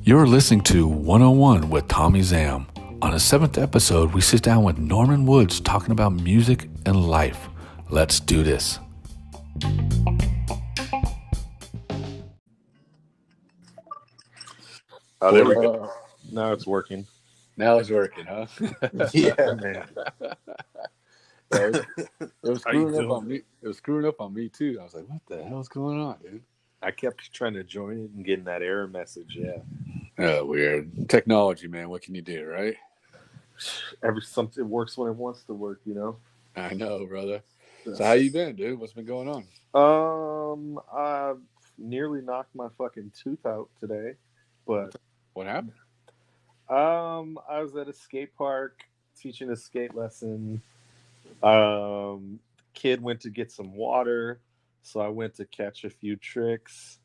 You're listening to 101 with Tommie Zam. On the 7th episode, we sit down with Norman Woods talking about music and life. Let's do this. Oh, there we go. Now it's working. Now it's working, huh? Yeah, man. It was screwing up on me. It was screwing up on me too. I was like, "What the hell's going on, dude?" I kept trying to join it and getting that error message. Yeah. Weird technology, man. What can you do, right? Something works when it wants to work, you know. I know, brother. So how you been, dude? What's been going on? I nearly knocked my fucking tooth out today, but What happened? I was at a skate park teaching a skate lesson. Kid went to get some water, so I went to catch a few tricks,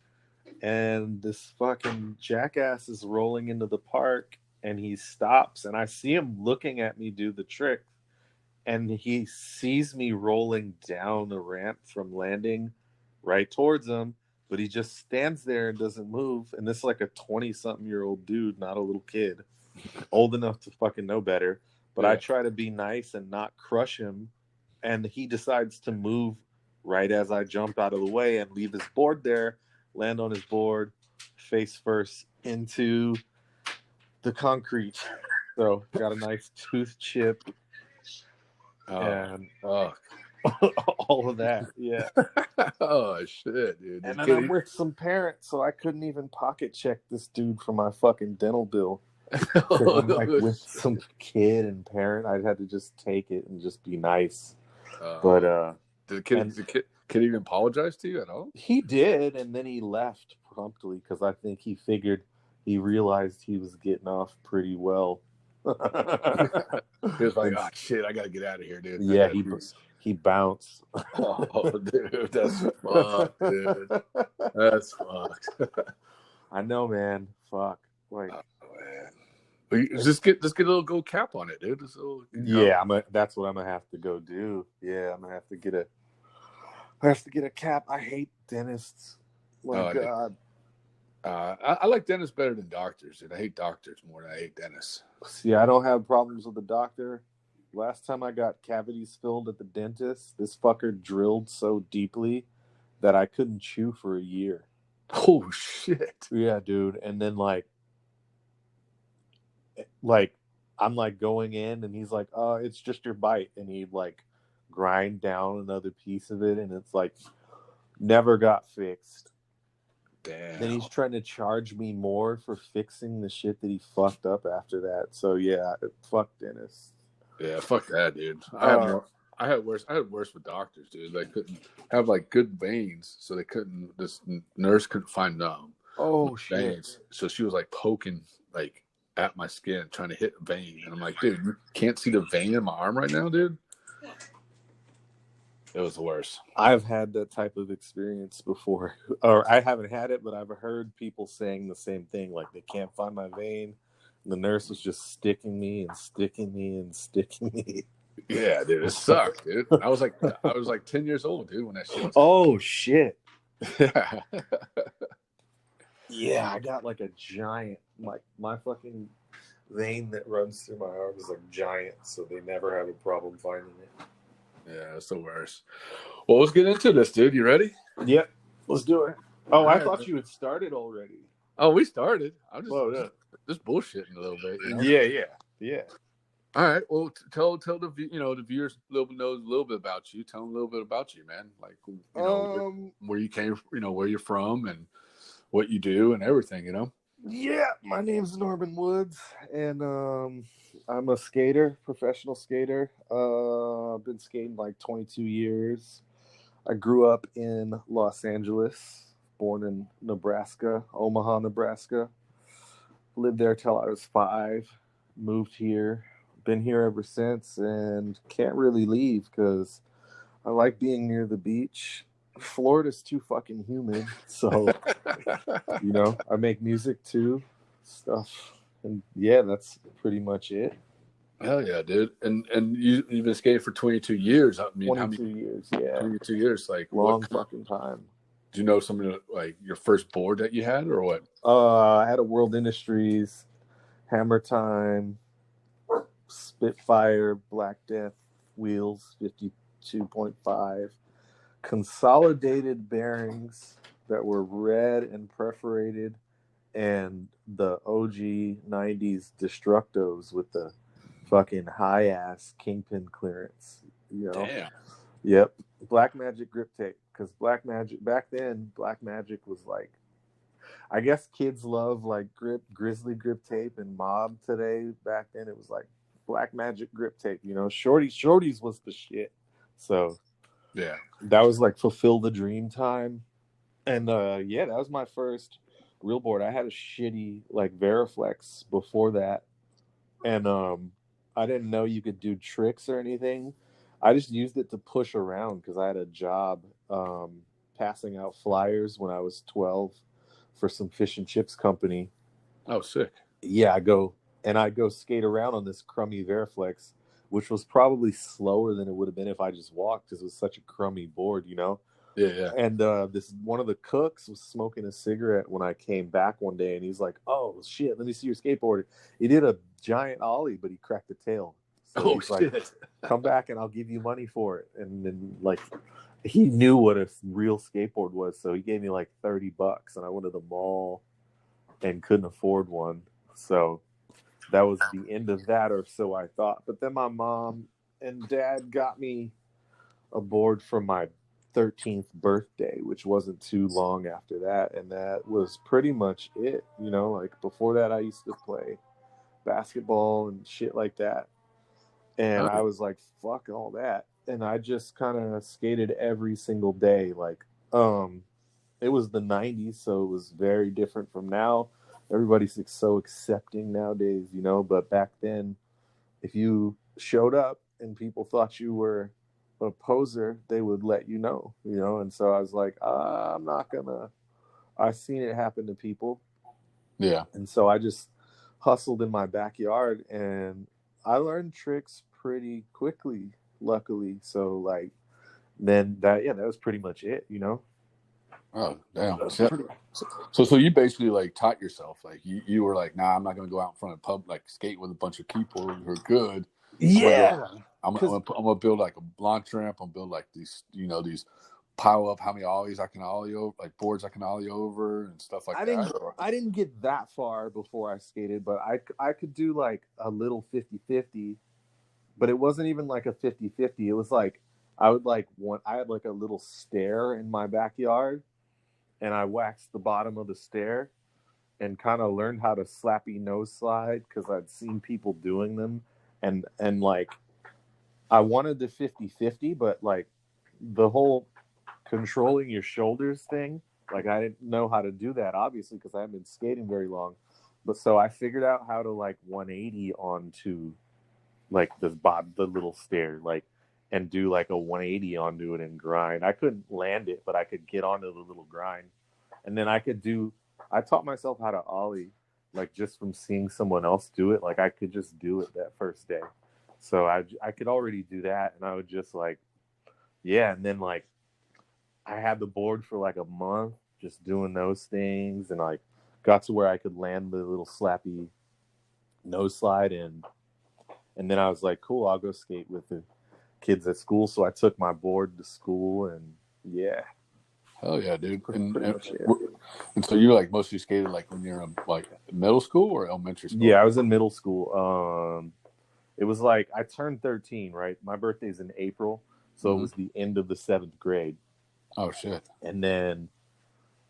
and this fucking jackass is rolling into the park, and he stops, and I see him looking at me do the trick, and he sees me rolling down the ramp from landing right towards him, but he just stands there and doesn't move, and this is like a 20-something-year-old dude, not a little kid, old enough to fucking know better. But yeah. I try to be nice and not crush him, and he decides to move right as I jump out of the way and leave his board there, land on his board, face first into the concrete. So got a nice tooth chip and all of that. Yeah. Oh, shit, dude. And then I'm with some parents, so I couldn't even pocket check this dude for my fucking dental bill. I'm like with some kid and parent, I'd had to just take it and just be nice. But did the kid even apologize to you at all? He did, and then he left promptly because I think he realized he was getting off pretty well. He was like, "Oh shit, I gotta get out of here, dude." Yeah, he bounced. Oh, dude, that's fucked, dude. That's fucked. I know, man. Fuck. Like, man. Just get a little gold cap on it, dude. Yeah, that's what I'm gonna have to go do. Yeah, I'm gonna have to get a cap. I hate dentists. My God. I like dentists better than doctors, and I hate doctors more than I hate dentists. See, I don't have problems with the doctor. Last time I got cavities filled at the dentist, this fucker drilled so deeply that I couldn't chew for a year. Oh shit. Yeah, dude. And then like I'm like going in, and he's like, "Oh, it's just your bite," and he'd like grind down another piece of it, and it's like never got fixed. Damn. Then he's trying to charge me more for fixing the shit that he fucked up after that. So yeah, fuck dentists. Yeah, fuck that, dude. I had worse with doctors, dude. They couldn't have like good veins, so they couldn't. This nurse couldn't find them. Oh shit! Veins. So she was like poking like at my skin, trying to hit a vein, and I'm like, dude, you can't see the vein in my arm right now, dude. It was the worst. I've had that type of experience before, or I haven't had it, but I've heard people saying the same thing. Like they can't find my vein. And the nurse was just sticking me and sticking me and sticking me. Yeah, dude, it sucked, dude. I was like 10 years old, dude, when that shit was Oh shit. Yeah. Yeah, I got like a giant, like my fucking vein that runs through my arm is like giant, so they never have a problem finding it. Yeah, it's the worst. Well, let's get into this, dude. You ready? Yep, let's do it. Oh, I thought you had started already. Oh, we started. I'm just bullshitting a little bit. You know? Yeah. All right. Well, tell the viewers knows a little bit about you. Tell them a little bit about you, man. Like where you came, where you're from, and what you do, and everything. Yeah, my name's Norman Woods, and I'm a skater, professional skater. I've been skating like 22 years. I grew up in Los Angeles, born in Nebraska, Omaha, Nebraska. Lived there till I was 5. Moved here. Been here ever since, and can't really leave because I like being near the beach. Florida's too fucking humid, so I make music too, stuff, and yeah, that's pretty much it. Hell yeah, dude! And you've been skating for 22 years. I mean, 22 years, yeah. 22 years, like long fucking time. Do you know some of the, like your first board that you had or what? I had a World Industries, Hammer Time, Spitfire, Black Death wheels, 52.5, consolidated bearings that were red and perforated, and the OG 90s Destructos with the fucking high ass kingpin clearance. You know? Damn. Yep. Black Magic grip tape. Because Black Magic, back then, Black Magic was like, I guess kids love like Grizzly grip tape and Mob today. Back then, it was like Black Magic grip tape. You know, Shorties was the shit. So yeah, that was like fulfill the dream time. And yeah, that was my first real board. I had a shitty like Veriflex before that, and I didn't know you could do tricks or anything. I just used it to push around because I had a job passing out flyers when I was 12 for some fish and chips company. Oh, sick. Yeah, I go skate around on this crummy Veriflex, which was probably slower than it would have been if I just walked because it was such a crummy board, you know? Yeah. And this one of the cooks was smoking a cigarette when I came back one day, and he's like, "Oh shit, let me see your skateboard." He did a giant ollie, but he cracked the tail. So he's shit. Like, "Come back, and I'll give you money for it." And then like, he knew what a real skateboard was, so he gave me like $30, and I went to the mall and couldn't afford one. So that was the end of that, or so I thought. But then my mom and dad got me a board for my 13th birthday, which wasn't too long after that, and that was pretty much it. You know, like before that I used to play basketball and shit like that, and I was like, fuck all that, and I just kind of skated every single day. Like it was the 90s, so it was very different from now. Everybody's like so accepting nowadays, you know, but back then if you showed up and people thought you were a poser, they would let you know, you know. And so I was like, I'm not gonna. I've seen it happen to people. Yeah. And so I just hustled in my backyard, and I learned tricks pretty quickly, luckily. So like, then that was pretty much it, you know. Oh damn. So you basically like taught yourself, like you were like, nah, I'm not gonna go out in front of pub like skate with a bunch of people who are good. Yeah. I'm gonna build like a launch ramp. I'm gonna build like these, you know, these pile up how many ollies I can ollie over, like boards I can ollie over and stuff like that. I didn't get that far before I skated, but I could do like a little 50-50, but it wasn't even like a 50-50. It was like I had like a little stair in my backyard, and I waxed the bottom of the stair and kind of learned how to slappy nose slide because I'd seen people doing them, and like I wanted the 50-50, but like the whole controlling your shoulders thing, like I didn't know how to do that, obviously, because I haven't been skating very long. But so I figured out how to like 180 onto like the little stair, like, and do like a 180 onto it and grind. I couldn't land it, but I could get onto the little grind, and then I taught myself how to ollie, like just from seeing someone else do it. Like I could just do it that first day, so I could already do that, and I would just like, yeah, and then like I had the board for like a month just doing those things, and like got to where I could land the little slappy nose slide, and then I was like, cool, I'll go skate with the kids at school. So I took my board to school, and yeah. Hell yeah, dude. And so you like mostly skated like when you're in like middle school or elementary school? Yeah, I was in middle school. It was like I turned 13, right? My birthday's in April, so it was the end of the 7th grade. Oh shit. And then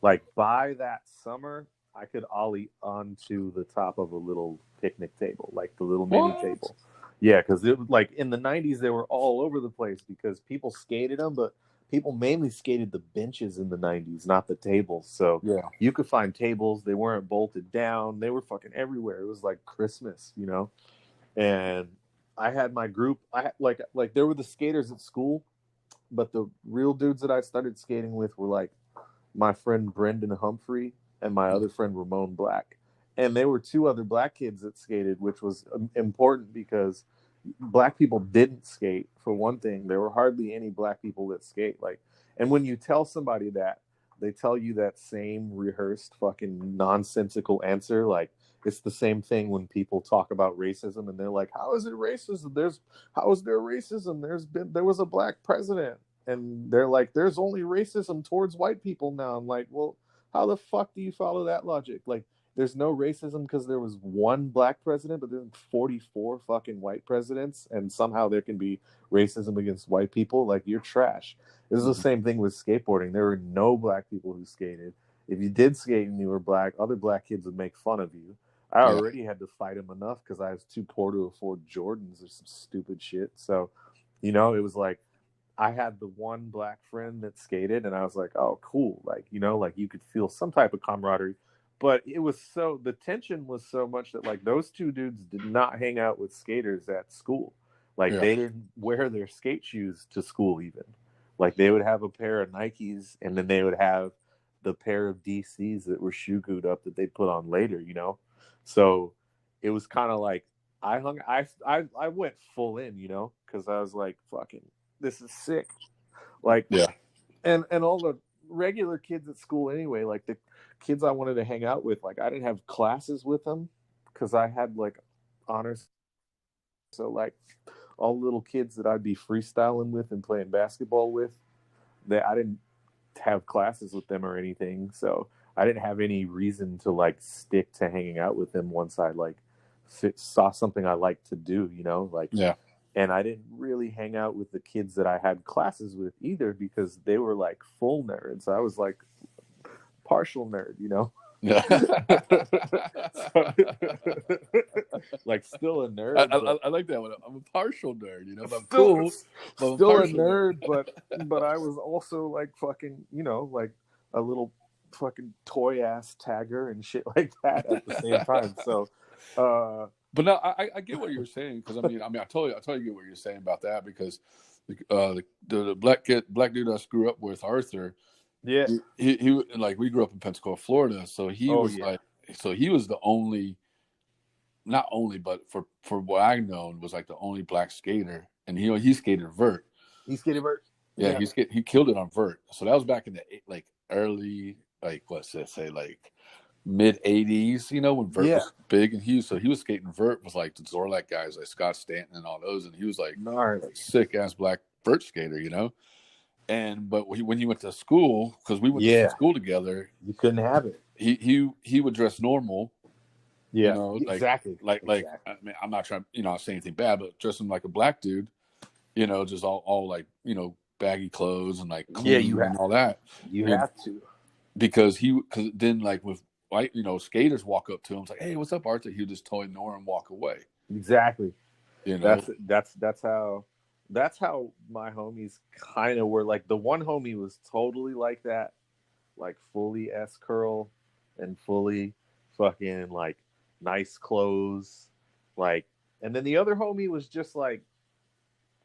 like by that summer, I could ollie onto the top of a little picnic table, like the little mini table. Yeah, because it was like in the 90s, they were all over the place because people skated them, but people mainly skated the benches in the 90s, not the tables. So yeah, you could find tables. They weren't bolted down. They were fucking everywhere. It was like Christmas, you know? And I had my group. I had, like there were the skaters at school, but the real dudes that I started skating with were like my friend Brendan Humphrey and my other friend Ramon Black. And they were two other black kids that skated, which was important because black people didn't skate. For one thing, there were hardly any black people that skate. Like, and when you tell somebody that, they tell you that same rehearsed fucking nonsensical answer. Like, it's the same thing when people talk about racism and they're like, how is it racism? How is there racism? There was a black president. And they're like, there's only racism towards white people now. I'm like, well, how the fuck do you follow that logic? Like, there's no racism because there was one black president, but there's 44 fucking white presidents, and somehow there can be racism against white people. Like, you're trash. This is the same thing with skateboarding. There were no black people who skated. If you did skate and you were black, other black kids would make fun of you. I already had to fight them enough because I was too poor to afford Jordans or some stupid shit. So, it was like, I had the one black friend that skated, and I was like, oh, cool. Like, like you could feel some type of camaraderie. But the tension was so much that, like, those two dudes did not hang out with skaters at school. Like, they didn't wear their skate shoes to school even. Like, they would have a pair of Nikes, and then they would have the pair of DCs that were shoe-gooed up that they'd put on later, So it was kind of like, I went full in, because I was like, fucking, this is sick. Like, and all the regular kids at school anyway, like the kids I wanted to hang out with, like, I didn't have classes with them because I had like honors. So like all the little kids that I'd be freestyling with and playing basketball with, I didn't have classes with them or anything. So I didn't have any reason to like stick to hanging out with them once I like saw something I liked to do, And I didn't really hang out with the kids that I had classes with either because they were like full nerds. I was like partial nerd, Yeah. Like still a nerd. I like that one. I'm a partial nerd, but I'm still, cool. But still a nerd, but I was also like fucking, like a little fucking toy ass tagger and shit like that at the same time. So, but no, I get what you're saying because I totally get what you're saying about that because the black dude I grew up with, Arthur. Yeah, he like we grew up in Pensacola, Florida, so he was the only, not only, but for what I known was like the only black skater, and he skated vert. He skated vert. Yeah, he killed it on vert. So that was back in the like early, like what's that say, like mid 80s, when vert was big and huge. So he was skating vert with like the Zorlak guys like Scott Stanton and all those, and he was like sick ass black vert skater, but when he went to school, because we went to school together, you couldn't have it. He would dress normal. Exactly. Like I mean, I'm not trying to say anything bad, but dressing like a black dude, just all like baggy clothes and like clean and all that. You have to, because then like with white skaters walk up to him, it's like, hey, what's up, Arthur? He would just totally ignore him, walk away. Exactly. That's how my homies kind of were. Like the one homie was totally like that, like fully S curl and fully fucking like nice clothes, like. And then the other homie was just like,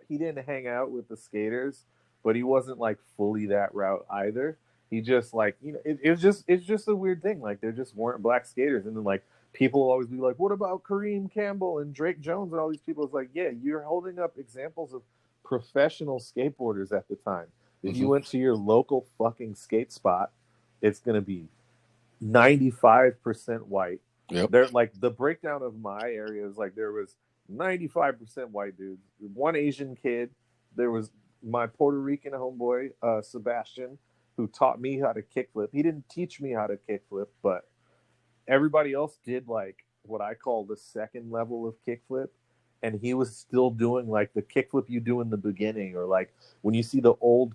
he didn't hang out with the skaters, but he wasn't like fully that route either. He just like, it's just a weird thing. Like there just weren't black skaters. And then like people will always be like, what about Kareem Campbell and Drake Jones and all these people? It's like, yeah, you're holding up examples of professional skateboarders at the time. If you went to your local fucking skate spot, it's going to be 95% white. Yep. They're like, the breakdown of my area is like there was 95% white dudes, one Asian kid. There was my Puerto Rican homeboy, Sebastian, who taught me how to kickflip. He didn't teach me how to kickflip, but everybody else did like what I call the second level of kickflip. And he was still doing like the kickflip you do in the beginning, or like when you see the old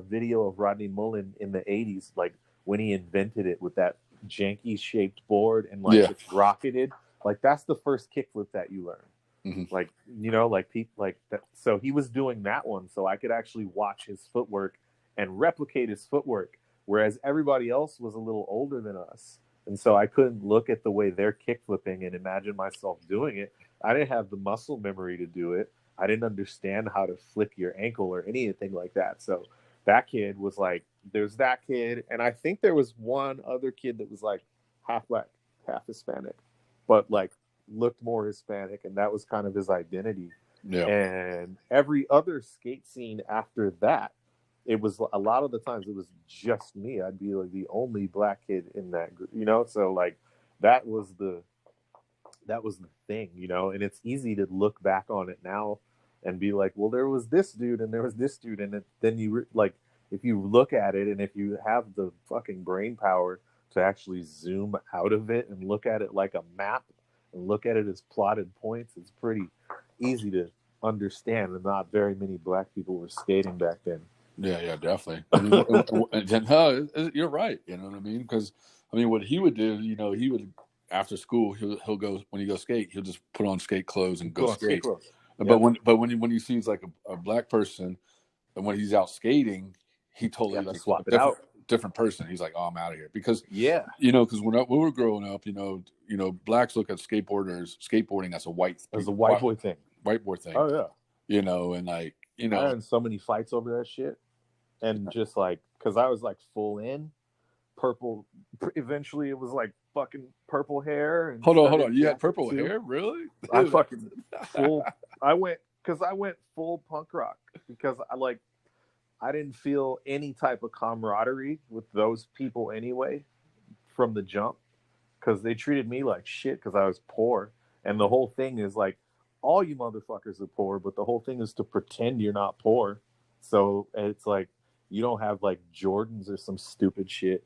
video of Rodney Mullen in the 80s, like when he invented it with that janky shaped board and like it's rocketed. Like that's the first kickflip that you learn. Like, like people like that. So he was doing that one. So I could actually watch his footwork and replicate his footwork. Whereas everybody else was a little older than us. And so I couldn't look at the way they're kickflipping and imagine myself doing it. I didn't have the muscle memory to do it. I didn't understand how to flick your ankle or anything like that. So that kid was like, there's that kid. And I think there was one other kid that was like half black, half Hispanic, but like looked more Hispanic. And that was kind of his identity. Yeah. And every other skate scene after that it was a lot of the times it was just me. I'd be like the only black kid in that group, you know. So like that was the thing, you know. And it's easy to look back on it now and be like, well, there was this dude and there was this dude, and then you like if you look at it and if you have the fucking brain power to actually zoom out of it and look at it like a map and look at it as plotted points, it's pretty easy to understand. And not very many black people were skating back then. Yeah, definitely. I mean, no, you're right. You know what I mean? Because I mean, what he would do, you know, he would after school, he'll go when he goes skate, he'll just put on skate clothes and go skate. But when he sees like a black person, and when he's out skating, he totally like swap it out. Different person. He's like, oh, I'm out of here because you know, because when we were growing up, you know, blacks look at skateboarding as a white boy thing. White boy thing. Oh yeah. You know, and like I had so many fights over that shit. And just like, because I was like full in purple. Eventually, it was like fucking purple hair. And hold on. You had purple hair, really? I fucking full. I went full punk rock because I didn't feel any type of camaraderie with those people anyway from the jump, because they treated me like shit because I was poor. And the whole thing is like, all you motherfuckers are poor, but the whole thing is to pretend you're not poor. So it's like, you don't have like Jordans or some stupid shit.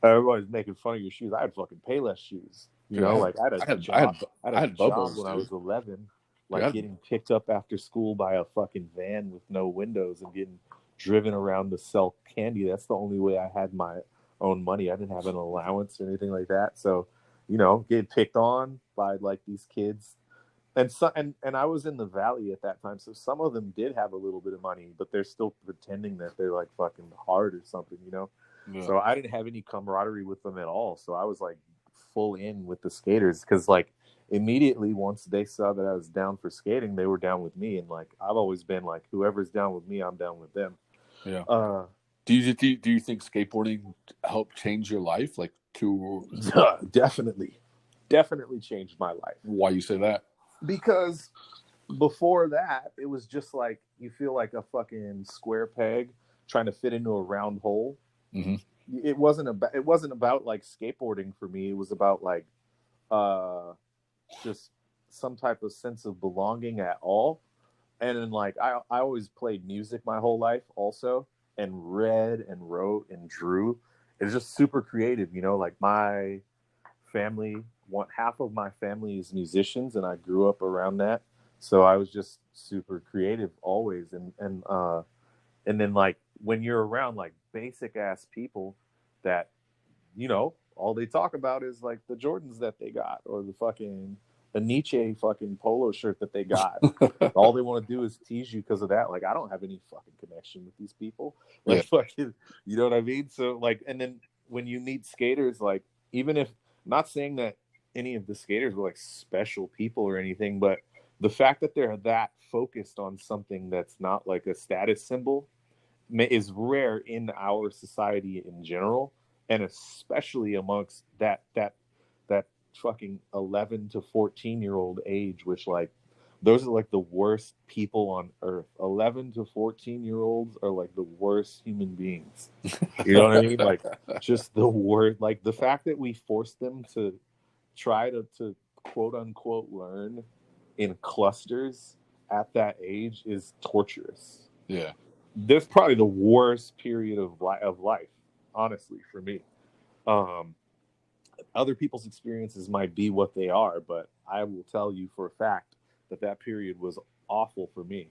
Everybody's making fun of your shoes. I had fucking Payless shoes. You know, like I had a job when I was 11, like getting picked up after school by a fucking van with no windows and getting driven around to sell candy. That's the only way I had my own money. I didn't have an allowance or anything like that. So, you know, getting picked on by like these kids. And so, and I was in the valley at that time, so some of them did have a little bit of money, but they're still pretending that they're like fucking hard or something, you know. Yeah. So I didn't have any camaraderie with them at all. So I was like full in with the skaters because like immediately once they saw that I was down for skating, they were down with me. And like I've always been like, whoever's down with me, I'm down with them. Yeah. Do you think skateboarding helped change your life? Like definitely changed my life. Why you say that? Because before that, it was just like you feel like a fucking square peg trying to fit into a round hole. Mm-hmm. It wasn't about like skateboarding for me. It was about like just some type of sense of belonging at all. And then like I always played music my whole life also, and read and wrote and drew. It's just super creative, you know, like my family, half of my family is musicians, and I grew up around that. So I was just super creative always. And then like when you're around like basic ass people that, you know, all they talk about is like the Jordans that they got or the fucking a Nietzsche fucking polo shirt that they got. All they want to do is tease you because of that. Like I don't have any fucking connection with these people. Like fucking, you know what I mean? So like, and then when you meet skaters, like even if, not saying that any of the skaters were like special people or anything, but the fact that they're that focused on something that's not like a status symbol is rare in our society in general, and especially amongst that fucking 11 to 14-year-old age, which like those are like the worst people on earth. 11 to 14-year-olds are like the worst human beings. You know what I mean? Like just the word, like the fact that we forced them to try to quote unquote learn in clusters at that age is torturous. Yeah. That's probably the worst period of life, honestly, for me. Other people's experiences might be what they are, but I will tell you for a fact that period was awful for me.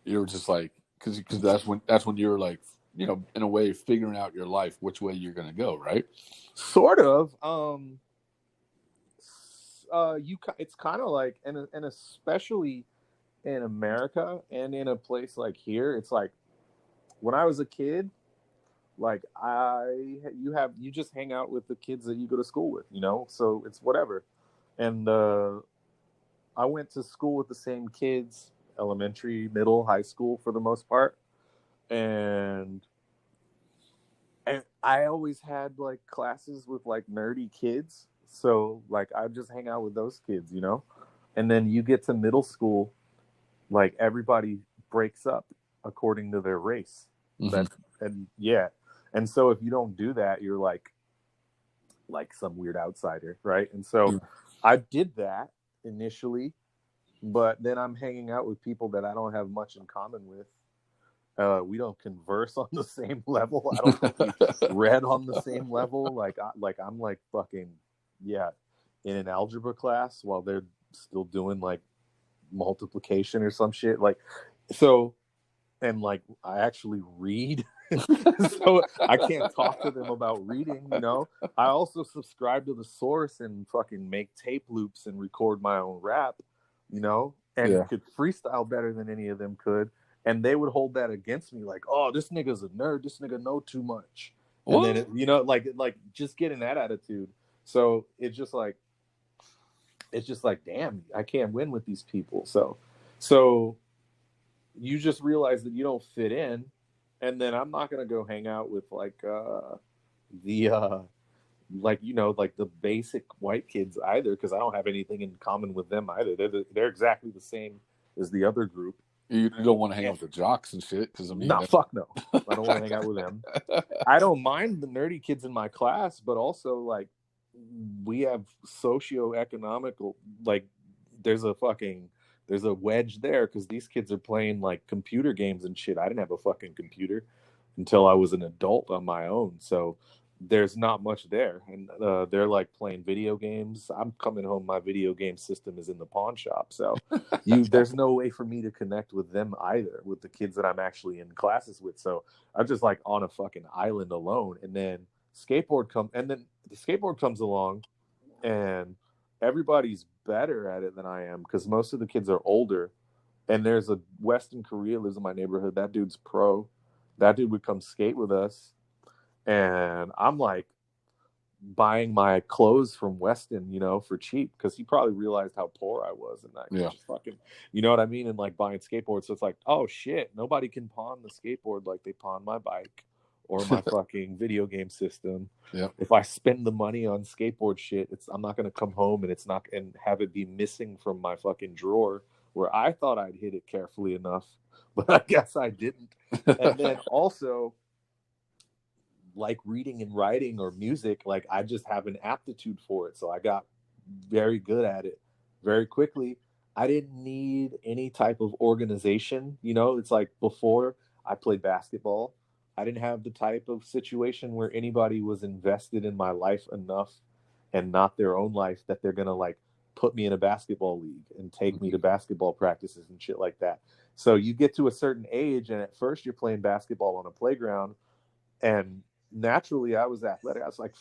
You were just like, because that's when you're like, you know, in a way figuring out your life, which way you're going to go, right? Sort of. It's kind of like, and especially in America and in a place like here, it's like when I was a kid, like you just hang out with the kids that you go to school with, you know, so it's whatever. And I went to school with the same kids, elementary, middle, high school for the most part, and I always had like classes with like nerdy kids, so like I just hang out with those kids, you know. And then you get to middle school, like everybody breaks up according to their race. That and yeah. And so if you don't do that, you're like some weird outsider, right? And so I did that initially, but then I'm hanging out with people that I don't have much in common with. We don't converse on the same level. I don't think we read on the same level. I'm like fucking in an algebra class while they're still doing like multiplication or some shit. Like so, and like I actually read, so I can't talk to them about reading. You know, I also subscribe to the source and fucking make tape loops and record my own rap. You know, and could freestyle better than any of them could. And they would hold that against me, like, "Oh, this nigga's a nerd. This nigga know too much." And then, like just getting that attitude. So it's just like, damn, I can't win with these people. So you just realize that you don't fit in, and then I'm not gonna go hang out with like the like the basic white kids either, because I don't have anything in common with them either. They're exactly the same as the other group. You don't want to hang out with the jocks and shit, because I mean, fuck no, I don't want to hang out with them. I don't mind the nerdy kids in my class, but also like we have socioeconomical, like there's a wedge there, because these kids are playing like computer games and shit. I didn't have a fucking computer until I was an adult on my own, so there's not much there. And they're like playing video games. I'm coming home, my video game system is in the pawn shop, so there's no way for me to connect with them either, with the kids that I'm actually in classes with. So I'm just like on a fucking island alone. And then the skateboard comes along, and everybody's better at it than I am, because most of the kids are older. And there's a Weston Korea lives in my neighborhood. That dude's pro. That dude would come skate with us, and I'm like buying my clothes from Weston, you know, for cheap, because he probably realized how poor I was, and I just fucking, you know what I mean, and like buying skateboards. So it's like, oh shit, nobody can pawn the skateboard like they pawn my bike or my fucking video game system. If I spend the money on skateboard shit, I'm not gonna come home and have it be missing from my fucking drawer, where I thought I'd hid it carefully enough, but I guess I didn't. And then also, like reading and writing or music, like I just have an aptitude for it. So I got very good at it very quickly. I didn't need any type of organization. You know, it's like before I played basketball, I didn't have the type of situation where anybody was invested in my life enough, and not their own life, that they're going to like put me in a basketball league and take me to basketball practices and shit like that. So you get to a certain age, and at first you're playing basketball on a playground, and naturally I was athletic. I was like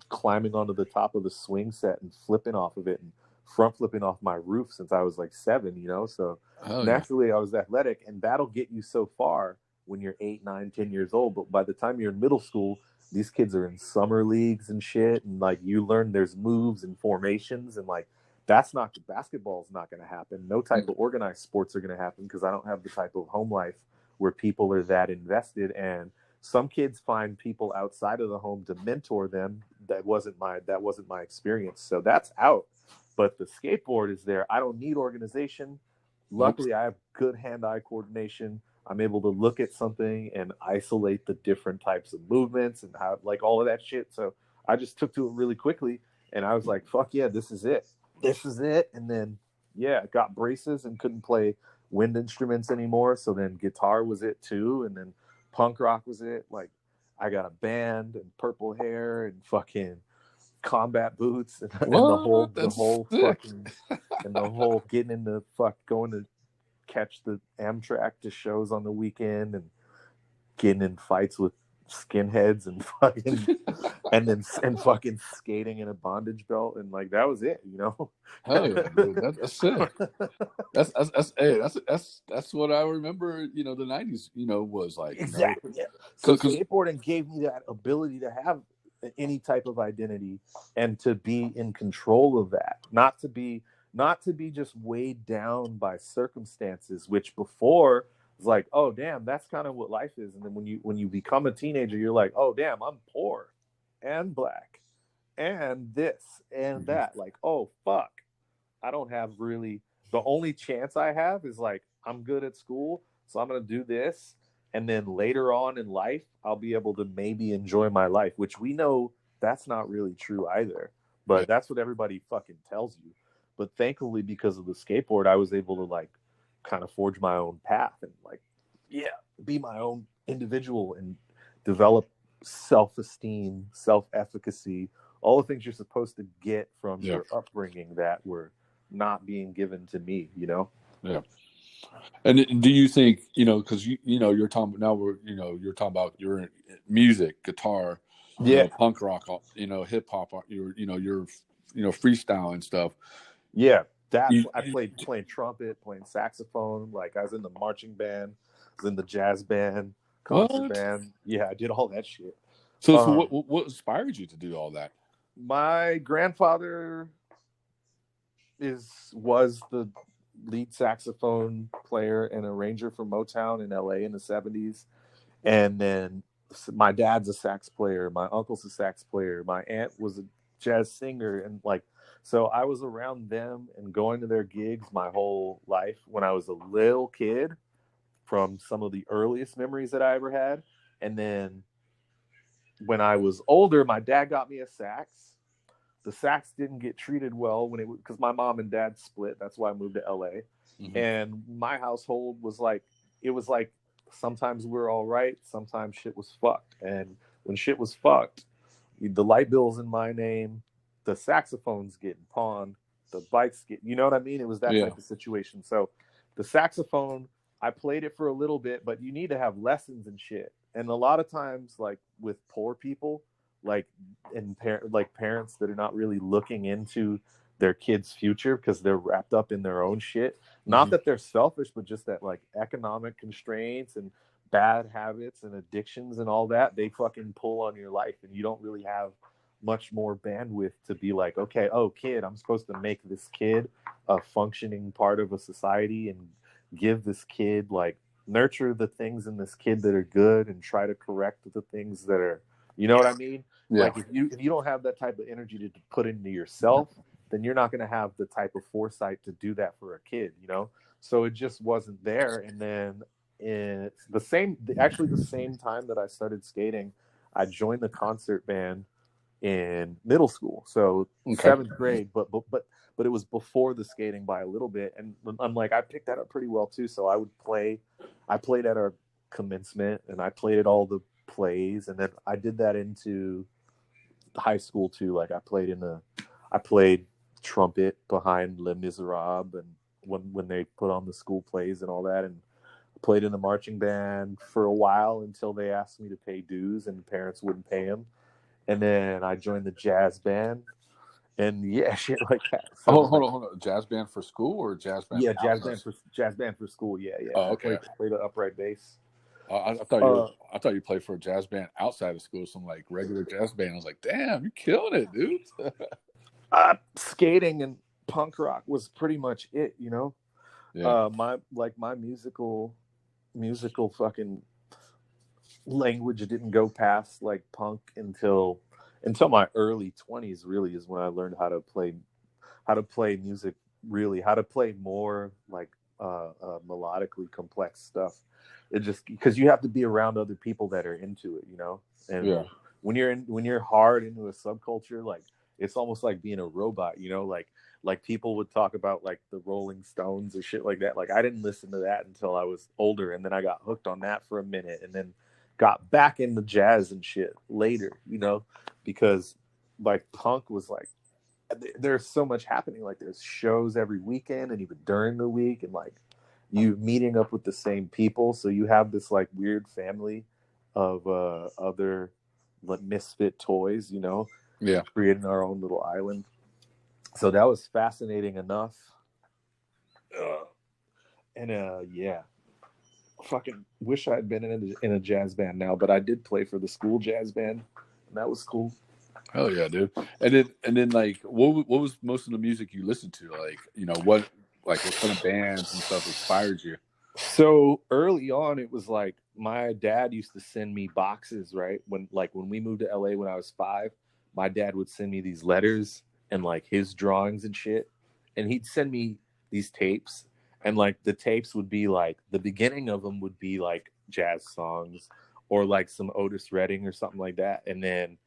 climbing onto the top of the swing set and flipping off of it, and front flipping off my roof since I was like 7, you know. So naturally I was athletic, and that'll get you so far when you're 8, 9, 10 years old. But by the time you're in middle school, these kids are in summer leagues and shit, and like you learn there's moves and formations, and like basketball's not going to happen. No type of organized sports are going to happen, because I don't have the type of home life where people are that invested. And some kids find people outside of the home to mentor them. That wasn't my experience. So that's out. But the skateboard is there. I don't need organization. Luckily, I have good hand-eye coordination. I'm able to look at something and isolate the different types of movements and how, like, all of that shit. So I just took to it really quickly, and I was like, fuck yeah, this is it. And then got braces and couldn't play wind instruments anymore. So then guitar was it too, and then punk rock was it. Like, I got a band and purple hair and fucking combat boots, and the whole fucking and the whole getting into going to catch the Amtrak to shows on the weekend, and getting in fights with skinheads, and fucking and fucking skating in a bondage belt, and like that was it, you know. Hell yeah, dude. That's sick. That's what I remember. You know, the '90s. You know, was like exactly. You know, so skateboarding gave me that ability to have any type of identity, and to be in control of that, not to be just weighed down by circumstances, which before was like, oh damn, that's kind of what life is. And then when you become a teenager, you're like, oh damn, I'm poor and black and this and that. Like, oh fuck, I don't have really, the only chance I have is like, I'm good at school, so I'm gonna do this, and then later on in life, I'll be able to maybe enjoy my life, which we know that's not really true either. Yeah. But that's what everybody fucking tells you. But thankfully, because of the skateboard, I was able to like kind of forge my own path and like, yeah, be my own individual and develop self-esteem, self-efficacy, all the things you're supposed to get from your upbringing that were not being given to me, you know? Yeah. And do you think, because you're talking now, you're talking about your music, guitar, punk rock, hip hop, your freestyle and stuff. Yeah, I played trumpet, playing saxophone. Like I was in the marching band, I was in the jazz band, concert band. Yeah, I did all that shit. So what inspired you to do all that? My grandfather was the lead saxophone player and arranger for Motown in LA in the 70s. And then my dad's a sax player, my uncle's a sax player, my aunt was a jazz singer, and like, so I was around them and going to their gigs my whole life when I was a little kid, from some of the earliest memories that I ever had. And then when I was older, my dad got me a sax. The sax didn't get treated well because my mom and dad split. That's why I moved to LA. Mm-hmm. And my household was like, it was like, sometimes we're all right, sometimes shit was fucked. And when shit was fucked, the light bill's in my name, the saxophone's getting pawned, the bikes get, you know what I mean? It was that type of situation. So the saxophone, I played it for a little bit, but you need to have lessons and shit. And a lot of times, like with poor people, like parents that are not really looking into their kids' future because they're wrapped up in their own shit. Not that they're selfish, but just that like economic constraints and bad habits and addictions and all that, they fucking pull on your life, and you don't really have much more bandwidth to be like, okay, kid, I'm supposed to make this kid a functioning part of a society and give this kid, like, nurture the things in this kid that are good and try to correct the things that are, you know what I mean? Yeah. Like if you don't have that type of energy to put into yourself, then you're not going to have the type of foresight to do that for a kid, you know? So it just wasn't there. And then the same time that I started skating, I joined the concert band in middle school. So 7th grade, but it was before the skating by a little bit. And I'm like, I picked that up pretty well too. So I played at our commencement and I played at all the plays. And then I did that into high school too. Like I played trumpet behind Les Miserables, and when they put on the school plays and all that, and played in the marching band for a while until they asked me to pay dues and parents wouldn't pay them. And then I joined the jazz band, and shit like that. So hold on. Jazz band for school or jazz band? Yeah, jazz band for school. Yeah. Oh, okay. I played an upright bass. I thought you played for a jazz band outside of school, some like regular jazz band. I was like, damn, you're killing it, dude. Skating and punk rock was pretty much it, you know. Yeah. My musical fucking language didn't go past like punk until my early 20s. Really, is when I learned how to play music. Really, how to play more like melodically complex stuff. It just because you have to be around other people that are into it, you know. And when you're hard into a subculture, like it's almost like being a robot, you know. Like people would talk about like the Rolling Stones or shit like that. Like I didn't listen to that until I was older, and then I got hooked on that for a minute, and then got back into jazz and shit later, you know, because like punk was like there's so much happening. Like there's shows every weekend and even during the week, and like you meeting up with the same people, so you have this like weird family of other like misfit toys, you know. Yeah, creating our own little island. So that was fascinating enough. Fucking wish I had been in a jazz band now, but I did play for the school jazz band, and that was cool. Hell yeah, dude! And then like, what was most of the music you listened to? Like, you know, what kind of bands and stuff inspired you? So early on, it was like my dad used to send me boxes, right? When we moved to LA when I was 5, my dad would send me these letters and like his drawings and shit, and he'd send me these tapes. And like the tapes would be like the beginning of them would be like jazz songs or like some Otis Redding or something like that. And then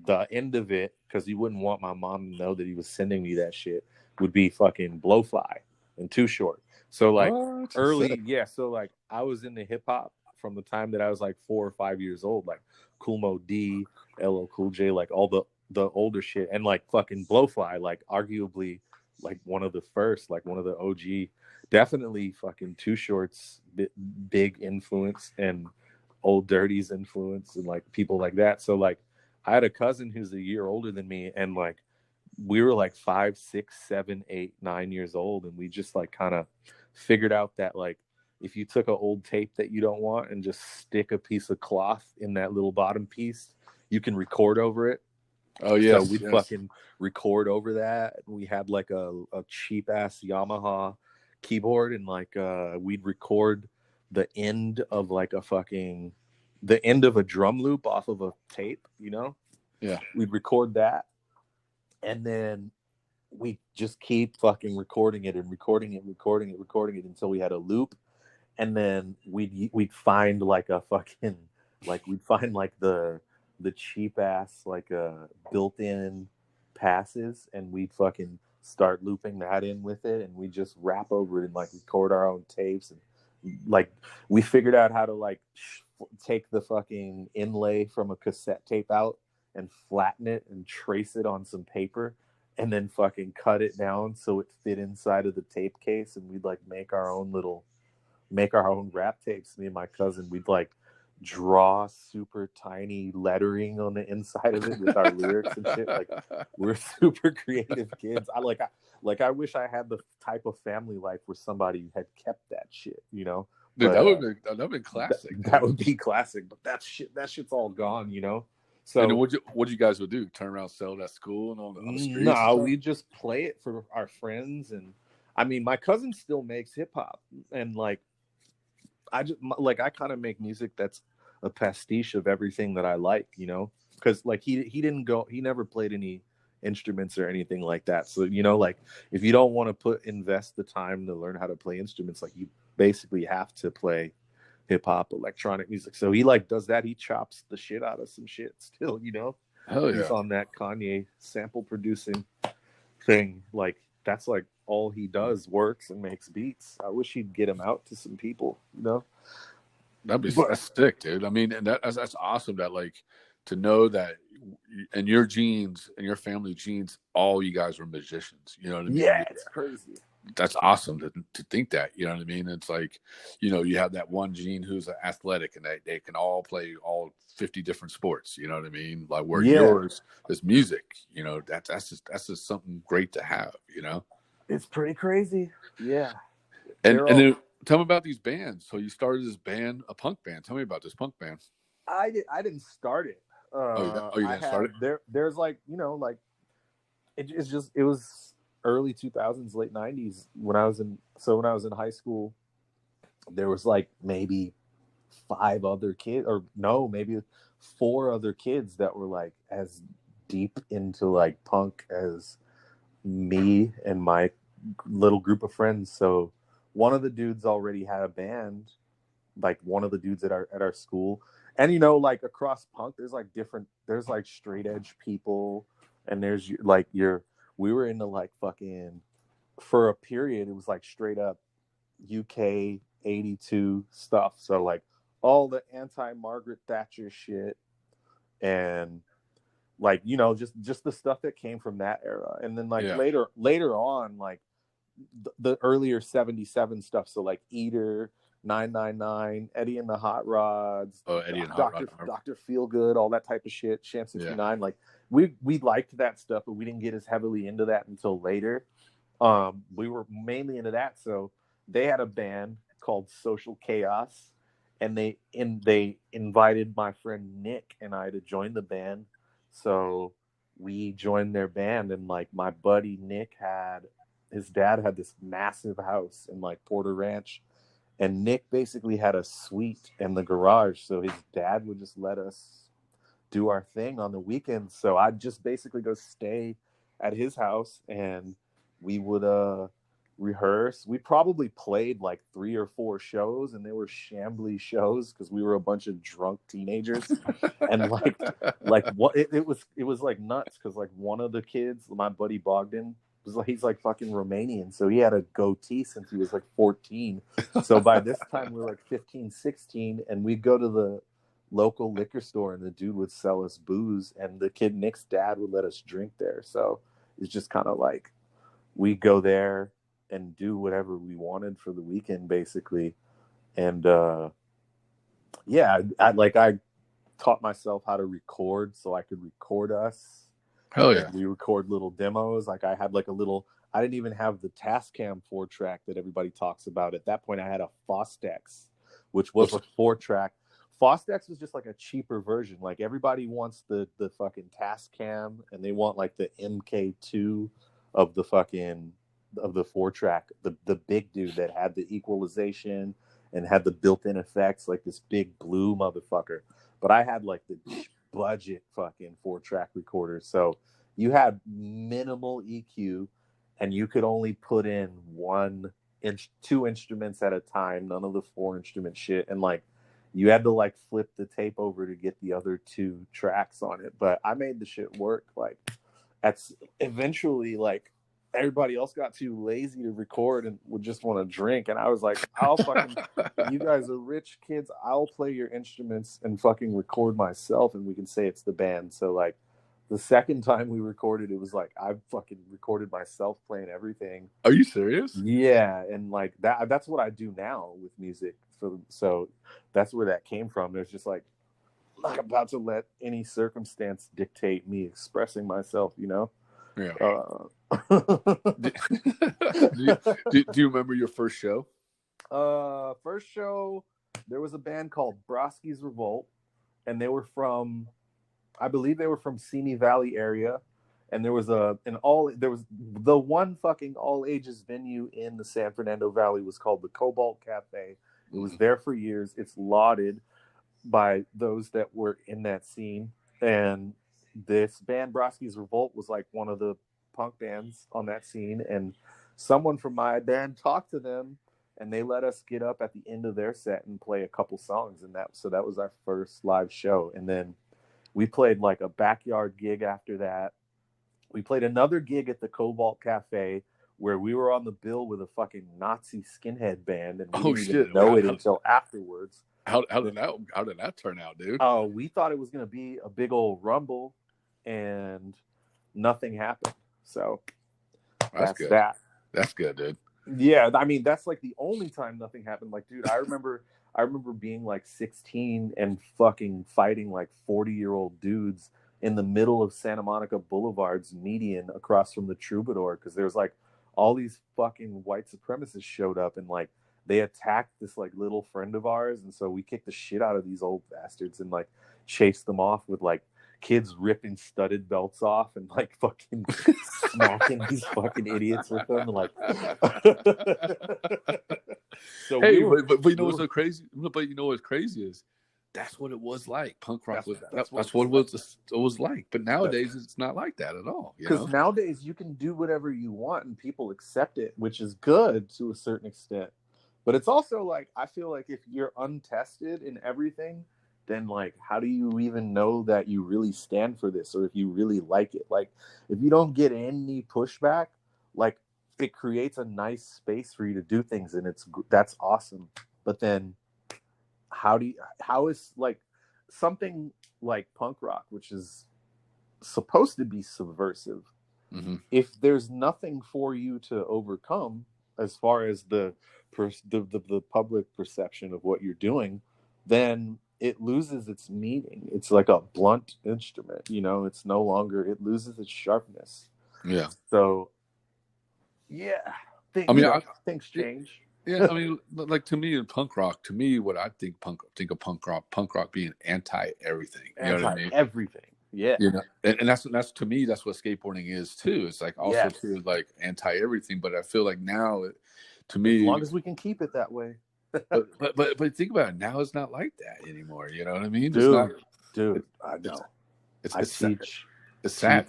the end of it, because he wouldn't want my mom to know that he was sending me that shit, would be fucking Blowfly and Too Short. So like early, yeah. So like I was into hip hop from the time that I was like 4 or 5 years old, like Cool Mo D, LL Cool J, like all the older shit, and like fucking Blowfly, like arguably like one of the first, like one of the OG, definitely fucking Too Short's big influence and Old Dirty's influence and like people like that. So like I had a cousin who's a year older than me, and like we were like 5, 6, 7, 8, 9 years old, and we just like kind of figured out that like if you took an old tape that you don't want and just stick a piece of cloth in that little bottom piece, you can record over it. Oh yes, so we'd fucking record over that. We had like a cheap ass Yamaha keyboard, and like we'd record the end of like the end of a drum loop off of a tape, you know? Yeah. We'd record that, and then we just keep fucking recording it until we had a loop. And then we'd find like a fucking, like we'd find like the cheap ass like built-in passes, and we'd fucking start looping that in with it, and we just rap over it and like record our own tapes. And like we figured out how to like take the fucking inlay from a cassette tape out and flatten it and trace it on some paper, and then fucking cut it down so it fit inside of the tape case. And we'd like make our own rap tapes. Me and my cousin, we'd like draw super tiny lettering on the inside of it with our lyrics and shit. Like we're super creative kids. I wish I had the type of family life where somebody had kept that shit, you know? Dude, but, that would be classic. That would be classic, but that shit's all gone, you know? So and then what you guys would do? Turn around, sell it at school and on the streets? No, we just play it for our friends. And I mean, my cousin still makes hip hop, and like I kind of make music that's a pastiche of everything that I like, you know? Because like he never played any instruments or anything like that. So, you know, like if you don't want to invest the time to learn how to play instruments, like you basically have to play hip hop, electronic music. So he like does that. He chops the shit out of some shit still, you know? Hell yeah. He's on that Kanye sample producing thing. Like that's like all he does, works and makes beats. I wish he'd get him out to some people, you know? That's sick, dude. I mean, and that's awesome that like to know that in your genes and your family genes, all you guys were musicians. You know what I mean? Yeah, it's crazy. That's awesome to think that. You know what I mean? It's like, you know, you have that one gene who's athletic, and they can all play all 50 different sports. You know what I mean? Like where yours is music. You know, that's just something great to have. You know, it's pretty crazy. Yeah, and then tell me about these bands. So you started this band, a punk band. Tell me about this punk band. I didn't start it. You didn't start it? There's like, you know, like it was early 2000s, late 90s when I was in high school. There was like maybe 5 other kids, or no, maybe 4 other kids that were like as deep into like punk as me and my little group of friends. So one of the dudes already had a band, like one of the dudes at our school. And you know, like across punk, there's like straight edge people, and there's like we were into like fucking, for a period it was like straight up UK 82 stuff. So like all the anti-Margaret Thatcher shit, and like, you know, just the stuff that came from that era. And then like later on, like the earlier 77 stuff. So like Eater, 999, Eddie and the Hot Rods, Dr. Feelgood, all that type of shit, Sham 69. Yeah. Like we liked that stuff, but we didn't get as heavily into that until later. We were mainly into that. So they had a band called Social Chaos, and they invited my friend Nick and I to join the band. So we joined their band, and like my buddy Nick his dad had this massive house in like Porter Ranch, and Nick basically had a suite in the garage. So his dad would just let us do our thing on the weekends. So I'd just basically go stay at his house, and we would rehearse. We probably played like 3 or 4 shows, and they were shambly shows because we were a bunch of drunk teenagers. And like what it was like nuts because like one of the kids, my buddy Bogdan, was like, he's like fucking Romanian, so he had a goatee since he was like 14. So by this time we were like 15, 16, and we'd go to the local liquor store and the dude would sell us booze, and the kid Nick's dad would let us drink there. So it's just kind of like we go there and do whatever we wanted for the weekend basically. And yeah, I taught myself how to record so I could record us. Hell yeah. And we record little demos. Like I had like a little, I didn't even have the Tascam 4-track that everybody talks about. At that point I had a Fostex, which was a 4-track. Fostex was just like a cheaper version. Like everybody wants the fucking Tascam, and they want like the MK2 of the fucking of the 4-track, the big dude that had the equalization and had the built-in effects, like this big blue motherfucker. But I had like the budget fucking 4-track recorder, so you had minimal EQ, and you could only put in 2 instruments at a time, none of the 4 instrument shit, and like you had to like flip the tape over to get the other 2 tracks on it. But I made the shit work. Like that's eventually like everybody else got too lazy to record and would just want to drink, and I was like, I'll fucking you guys are rich kids, I'll play your instruments and fucking record myself, and we can say it's the band. So like the second time we recorded, it was like I fucking recorded myself playing everything. Are you serious? Yeah, and like that's what I do now with music. So that's where that came from. There's just like, I'm not about to let any circumstance dictate me expressing myself, you know? Yeah. Do you remember your first show? First show, there was a band called Broski's Revolt, and they were from, I believe they were from Simi Valley area, and there was the one fucking all ages venue in the San Fernando Valley was called the Cobalt Cafe. It was there for years. It's lauded by those that were in that scene, and this band Broski's Revolt was like one of the punk bands on that scene, and someone from my band talked to them, and they let us get up at the end of their set and play a couple songs, and that was our first live show. And then we played like a backyard gig after that. We played another gig at the Cobalt Cafe where we were on the bill with a fucking Nazi skinhead band, and we didn't even know it until afterwards. How did that turn out, dude? Oh, we thought it was going to be a big old rumble, and nothing happened. So that's good. that. That's good, dude. Yeah, I mean that's like the only time nothing happened. Like, dude, I remember being like 16 and fucking fighting like 40-year-old dudes in the middle of Santa Monica Boulevard's median across from the Troubadour, because there was like all these fucking white supremacists showed up, and like they attacked this like little friend of ours, and so we kicked the shit out of these old bastards and like chased them off with like kids ripping studded belts off and like fucking smacking these fucking idiots with them. Like, so hey, but you know what's so crazy? But you know what's crazy is that's what it was like. Punk rock that's what it was like. But nowadays it's not like that at all. Because nowadays you can do whatever you want and people accept it, which is good to a certain extent. But it's also like, I feel like if you're untested in everything, then like, how do you even know that you really stand for this, or if you really like it? Like, if you don't get any pushback, like it creates a nice space for you to do things, and that's awesome. But then how is like something like punk rock, which is supposed to be subversive, if there's nothing for you to overcome as far as the public perception of what you're doing, then it loses its meaning. It's like a blunt instrument, you know. It's no longer, it loses its sharpness. Yeah. So yeah, things change. Yeah, I mean, like to me in punk rock, what I think of punk rock being anti everything. You know what I mean? Everything. Yeah. You know, and that's to me, that's what skateboarding is too. It's like also too like anti everything, but I feel like now, to me, as long as we can keep it that way. but think about it. Now it's not like that anymore. You know what I mean? Dude, I know. It's sad.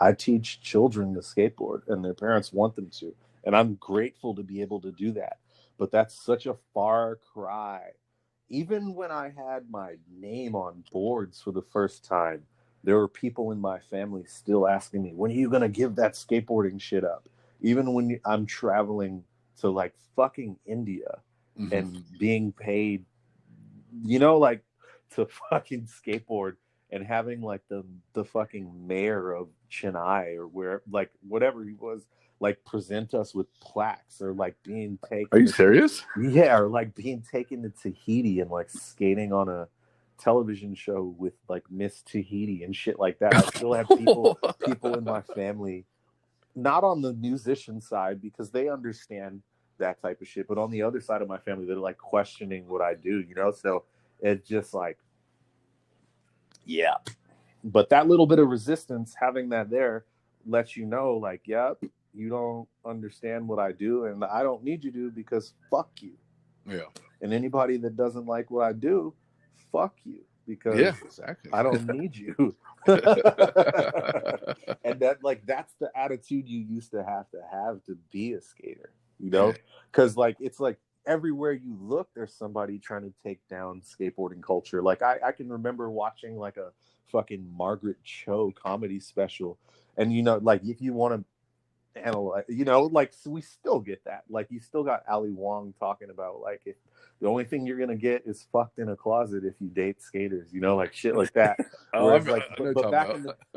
I teach children to skateboard, and their parents want them to, And I'm grateful to be able to do that. But that's such a far cry. Even when I had my name on boards for the first time, there were people in my family still asking me, when are you going to give that skateboarding shit up? Even when I'm traveling to like fucking India and being paid, you know, like to fucking skateboard and having like the fucking mayor of Chennai or where, like whatever he was, like present us with plaques, or like being taken. Are you serious? Yeah, or like being taken to Tahiti and like skating on a television show with like Miss Tahiti and shit like that. I still have people in my family, not on the musician side because they understand that type of shit, but on the other side of my family, they're like questioning what I do, you know? So it's just like, yeah. But that little bit of resistance, having that there, lets you know, like, yep, you don't understand what I do, and I don't need you to, because fuck you. Yeah. And anybody that doesn't like what I do, fuck you, because exactly. I don't need you. And that, like, that's the attitude you used to have to be a skater, you know? Because like it's like everywhere you look, there's somebody trying to take down skateboarding culture. Like I can remember watching like a fucking Margaret Cho comedy special, and you know, like if you want to analyze, you know, like, so we still get that. Like you still got Ali Wong talking about like, if the only thing you're gonna get is fucked in a closet if you date skaters, you know, like shit like that. Whereas like,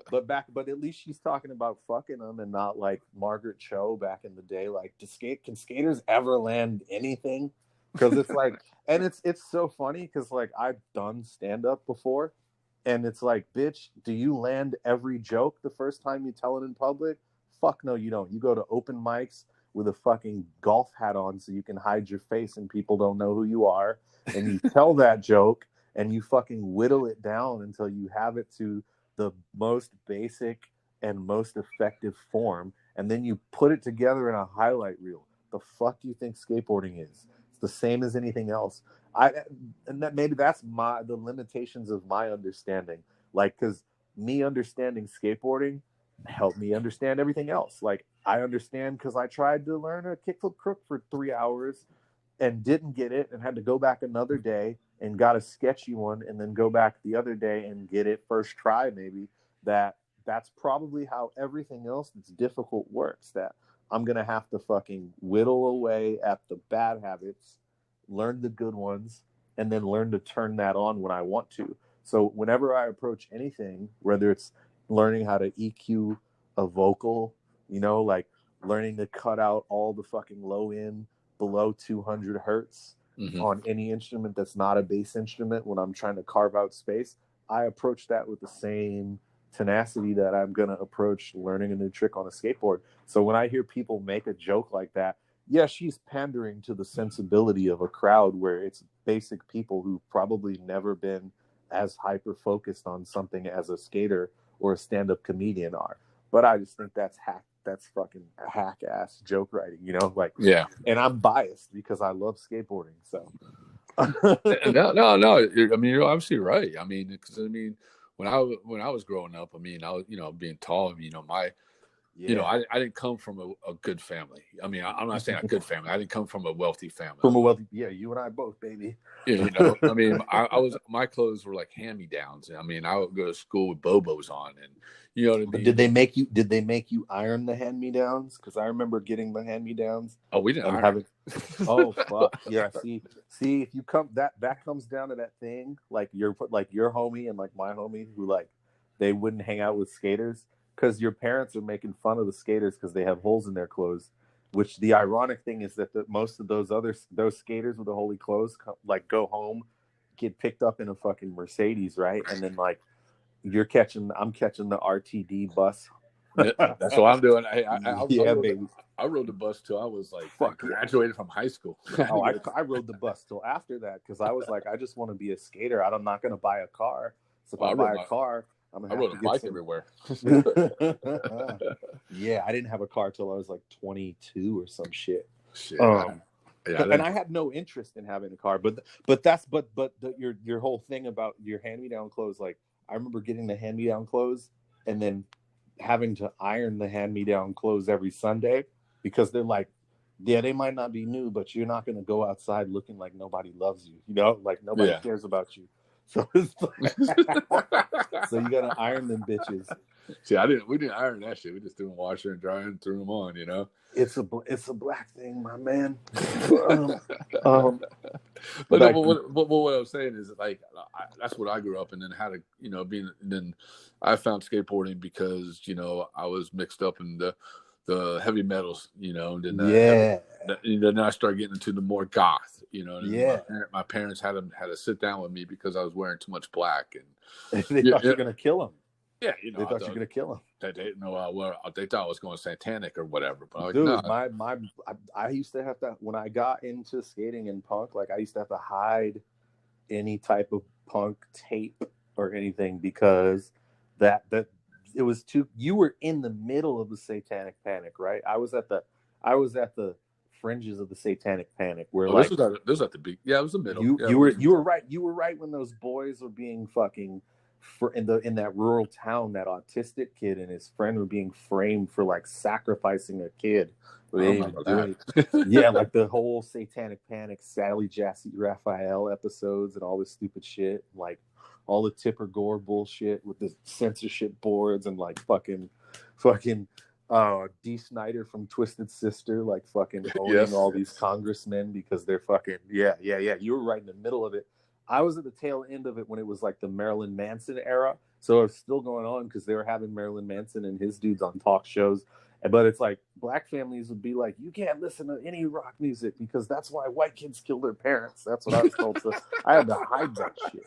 but at least she's talking about fucking them and not like Margaret Cho back in the day. Like, can skaters ever land anything? Because it's like, and it's so funny because like I've done stand up before, and it's like, bitch, do you land every joke the first time you tell it in public? Fuck no, you don't. You go to open mics with a fucking golf hat on so you can hide your face and people don't know who you are. And you tell that joke and you fucking whittle it down until you have it to the most basic and most effective form. And then you put it together in a highlight reel. The fuck do you think skateboarding is? It's the same as anything else. Maybe that's the limitations of my understanding. Like, because me understanding skateboarding help me understand everything else. Like I understand because I tried to learn a kickflip crook for 3 hours and didn't get it, and had to go back another day and got a sketchy one, and then go back the other day and get it first try. Maybe that's probably how everything else that's difficult works. That I'm gonna have to fucking whittle away at the bad habits, learn the good ones, and then learn to turn that on when I want to. So whenever I approach anything, whether it's learning how to EQ a vocal, you know, like learning to cut out all the fucking low end below 200 hertz on any instrument that's not a bass instrument, when I'm trying to carve out space, I approach that with the same tenacity that I'm going to approach learning a new trick on a skateboard. So when I hear people make a joke like that, yeah, she's pandering to the sensibility of a crowd where it's basic people who've probably never been as hyper focused on something as a skater or a stand-up comedian are. But I just think that's fucking hack ass joke writing, you know, like, yeah. And I'm biased because I love skateboarding. So no. I mean, you're obviously right. I mean, because I mean, when I was growing up, I mean, I was, you know, being tall, you know, you know, I didn't come from a good family. I mean, I'm not saying a good family. I didn't come from a wealthy family. Yeah, you and I both, baby. Yeah, you know, I mean, my clothes were like hand-me-downs. I mean, I would go to school with Bobos on, and you know what I mean. But did they make you iron the hand-me-downs? Because I remember getting the hand-me-downs. Oh, we didn't iron. Oh fuck yeah! See, if you come, that comes down to that thing, like your homie and like my homie, who like they wouldn't hang out with skaters because your parents are making fun of the skaters because they have holes in their clothes. Which the ironic thing is that most of those skaters with the holy clothes like go home, get picked up in a fucking Mercedes, right? And then like I'm catching the RTD bus. That's what I'm doing. Baby. I rode the bus till I was like, graduated from high school. I rode the bus till after that because I was like, I just want to be a skater. I'm not going to buy a car. So if I buy a car, I'm gonna have to bike everywhere. Yeah, I didn't have a car till I was like 22 or some shit. And I had no interest in having a car. But your whole thing about your hand-me-down clothes, like I remember getting the hand-me-down clothes and then having to iron the hand-me-down clothes every Sunday because they're like Yeah, they might not be new, but you're not going to go outside looking like nobody loves you. You know, like nobody cares about you. So it's so you got to iron them bitches. See, we didn't iron that shit. We just threw them washer and dryer and threw them on. You know, it's a black thing, my man. But no, what I'm saying is like that's what I grew up in, and how to then I found skateboarding because I was mixed up in the heavy metals, and then then I started getting into the more goth, and my parents had to sit down with me because I was wearing too much black, and they thought you were gonna kill them. Yeah, they thought you were gonna kill them. They didn't know they thought I was going satanic or whatever. But like, dude, no. I used to have to, when I got into skating and punk, like I used to have to hide any type of punk tape or anything because that it was too. You were in the middle of the satanic panic, right? I was at the fringes of the satanic panic where this was at the beat. Yeah, it was the middle. You were right. You were right when those boys were being fucking. In that rural town, that autistic kid and his friend were being framed for like sacrificing a kid. Yeah, like the whole satanic panic, Sally Jassy Raphael episodes and all this stupid shit, like all the Tipper Gore bullshit with the censorship boards and like fucking Dee Snider from Twisted Sister, like fucking owning all these congressmen because they're fucking yeah. You were right in the middle of it. I was at the tail end of it when it was like the Marilyn Manson era. So it's still going on because they were having Marilyn Manson and his dudes on talk shows. But it's like black families would be like, you can't listen to any rock music because that's why white kids kill their parents. That's what I was told. So I had to hide that shit.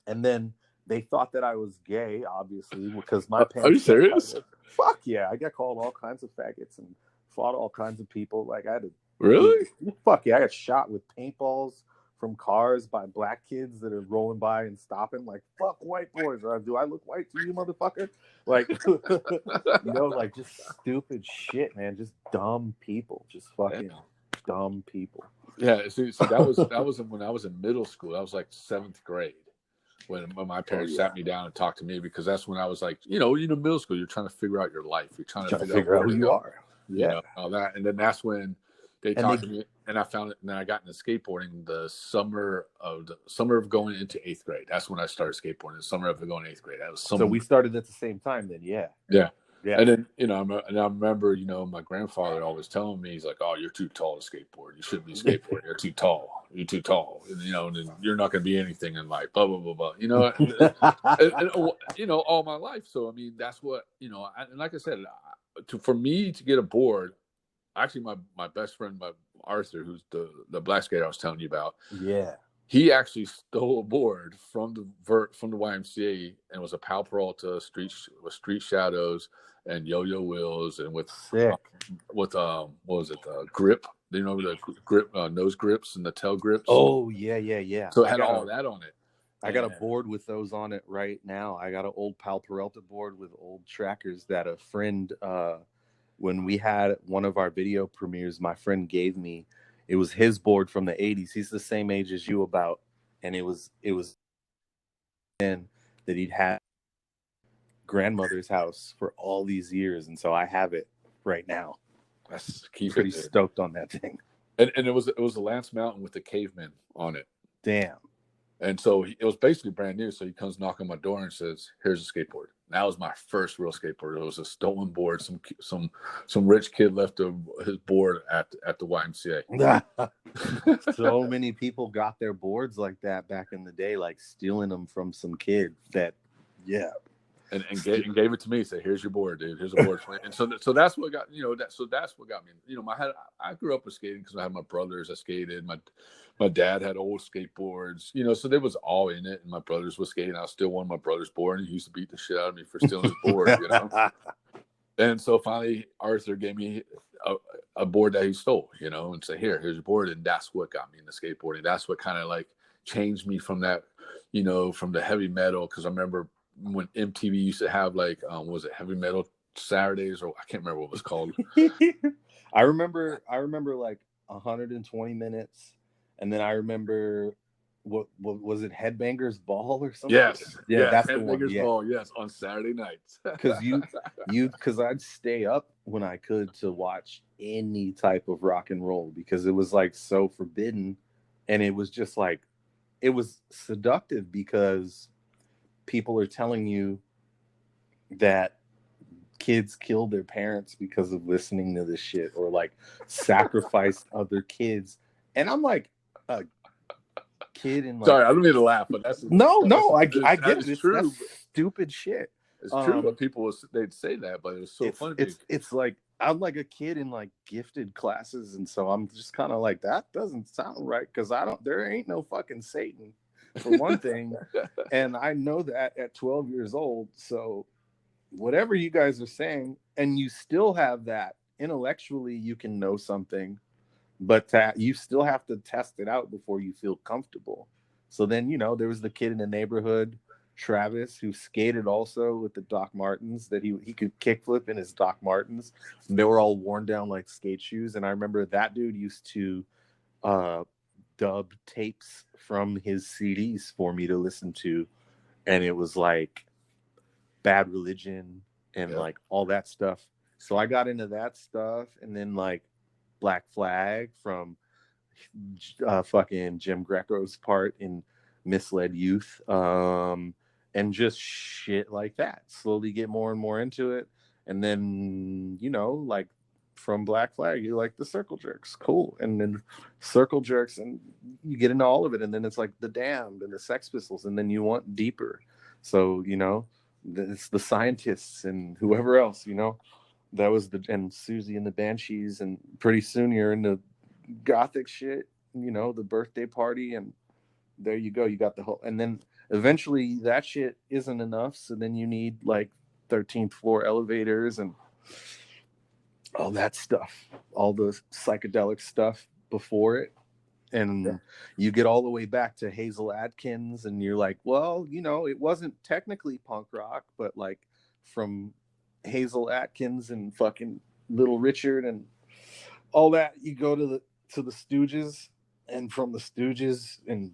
And then they thought that I was gay, obviously, because my parents. Are you serious? Fuck yeah. I got called all kinds of faggots and fought all kinds of people. Like I had to. Really? Fuck yeah. I got shot with paintballs from cars by black kids that are rolling by and stopping, like, fuck white boys. Or do I look white to you, motherfucker? Like, like just stupid shit, man. Just dumb people. Just fucking dumb people. Yeah, see that was when I was in middle school. That was like 7th grade when my parents sat me down and talked to me because that's when I was like, middle school, you're trying to figure out your life. You're trying to figure out who you are. Yeah. All that. And then that's when they talked to me, and I found it. And then I got into skateboarding the summer of going into 8th grade. That's when I started skateboarding. The summer of going 8th grade. That was so we started at the same time. Then, yeah. And then I remember my grandfather always telling me, he's like, "Oh, you're too tall to skateboard. You shouldn't be skateboarding. You're too tall. You're too tall. And, and you're not going to be anything in life." Blah blah blah blah. And, all my life. So I mean, that's what and like I said, for me to get a board. Actually, my best friend, Arthur, who's the black skater I was telling you about. Yeah. He actually stole a board from the YMCA and was a Pal Peralta Street Shadows and Yo-Yo Wheels and with what was it, grip? Do you know the grip, nose grips and the tail grips? Oh yeah. So it had all that on it. I got a board with those on it right now. I got an old Pal Peralta board with old trackers that a friend when we had one of our video premieres, my friend gave me. It was his board from the 80s. He's the same age as you about. And it was then that he'd had grandmother's house for all these years. And so I have it right now. That's pretty stoked on that thing. And it was a Lance Mountain with the caveman on it. Damn. And so it was basically brand new. So he comes knock on my door and says, "Here's a skateboard." And that was my first real skateboard. It was a stolen board. Some rich kid left his board at the YMCA. So many people got their boards like that back in the day, like stealing them from some kid that, and gave it to me. Said, "Here's your board, dude. Here's a board." And so that's what got that's what got me. I grew up with skating because I had my brothers that skated. My dad had old skateboards, so there was all in it. And my brothers were skating. I still won my brother's board, and he used to beat the shit out of me for stealing his board, And so finally, Arthur gave me a board that he stole, and said, here's your board. And that's what got me into skateboarding. That's what kind of like changed me from that, from the heavy metal. Because I remember when MTV used to have like, was it Heavy Metal Saturdays, or I can't remember what it was called. I remember like 120 minutes. And then I remember what was it, Headbangers Ball or something? Yes, Yeah, yes, that's the one. Headbangers Yeah, Ball. Yes, on Saturday nights. because I'd stay up when I could to watch any type of rock and roll because it was like so forbidden, and it was just like it was seductive because people are telling you that kids killed their parents because of listening to this shit or like sacrificed other kids, and I'm like a kid in like Sorry, I don't mean to laugh, but that's I get it. it's That's true. stupid shit. It's true, but they'd say that, but it was so funny. It's like I'm like a kid in like gifted classes, and so I'm just kind of like that doesn't sound right because I don't. There ain't no fucking Satan, for one thing, and I know that at 12 years old. So whatever you guys are saying, and you still have that intellectually, you can know something, but that you still have to test it out before you feel comfortable. So then, there was the kid in the neighborhood, Travis, who skated also with the Doc Martens, that he could kickflip in his Doc Martens. They were all worn down like skate shoes. And I remember that dude used to dub tapes from his CDs for me to listen to. And it was like Bad Religion and like all that stuff. So I got into that stuff, and then like Black Flag from fucking Jim Greco's part in Misled Youth, and just shit like that. Slowly get more and more into it, and then like from Black Flag, you like the Circle Jerks, cool, and then Circle Jerks, and you get into all of it, and then it's like the Damned and the Sex Pistols, and then you want deeper, so it's the Scientists and whoever else, that was and Susie and the Banshees, and pretty soon you're into gothic shit, the Birthday Party, and there you go, you got the whole, and then eventually that shit isn't enough, so then you need like 13th floor elevators and all that stuff, all the psychedelic stuff before it, and you get all the way back to Hazel Adkins, and you're like, well, it wasn't technically punk rock, but like from Hazel Atkins and fucking Little Richard and all that, you go to the Stooges, and from the Stooges, and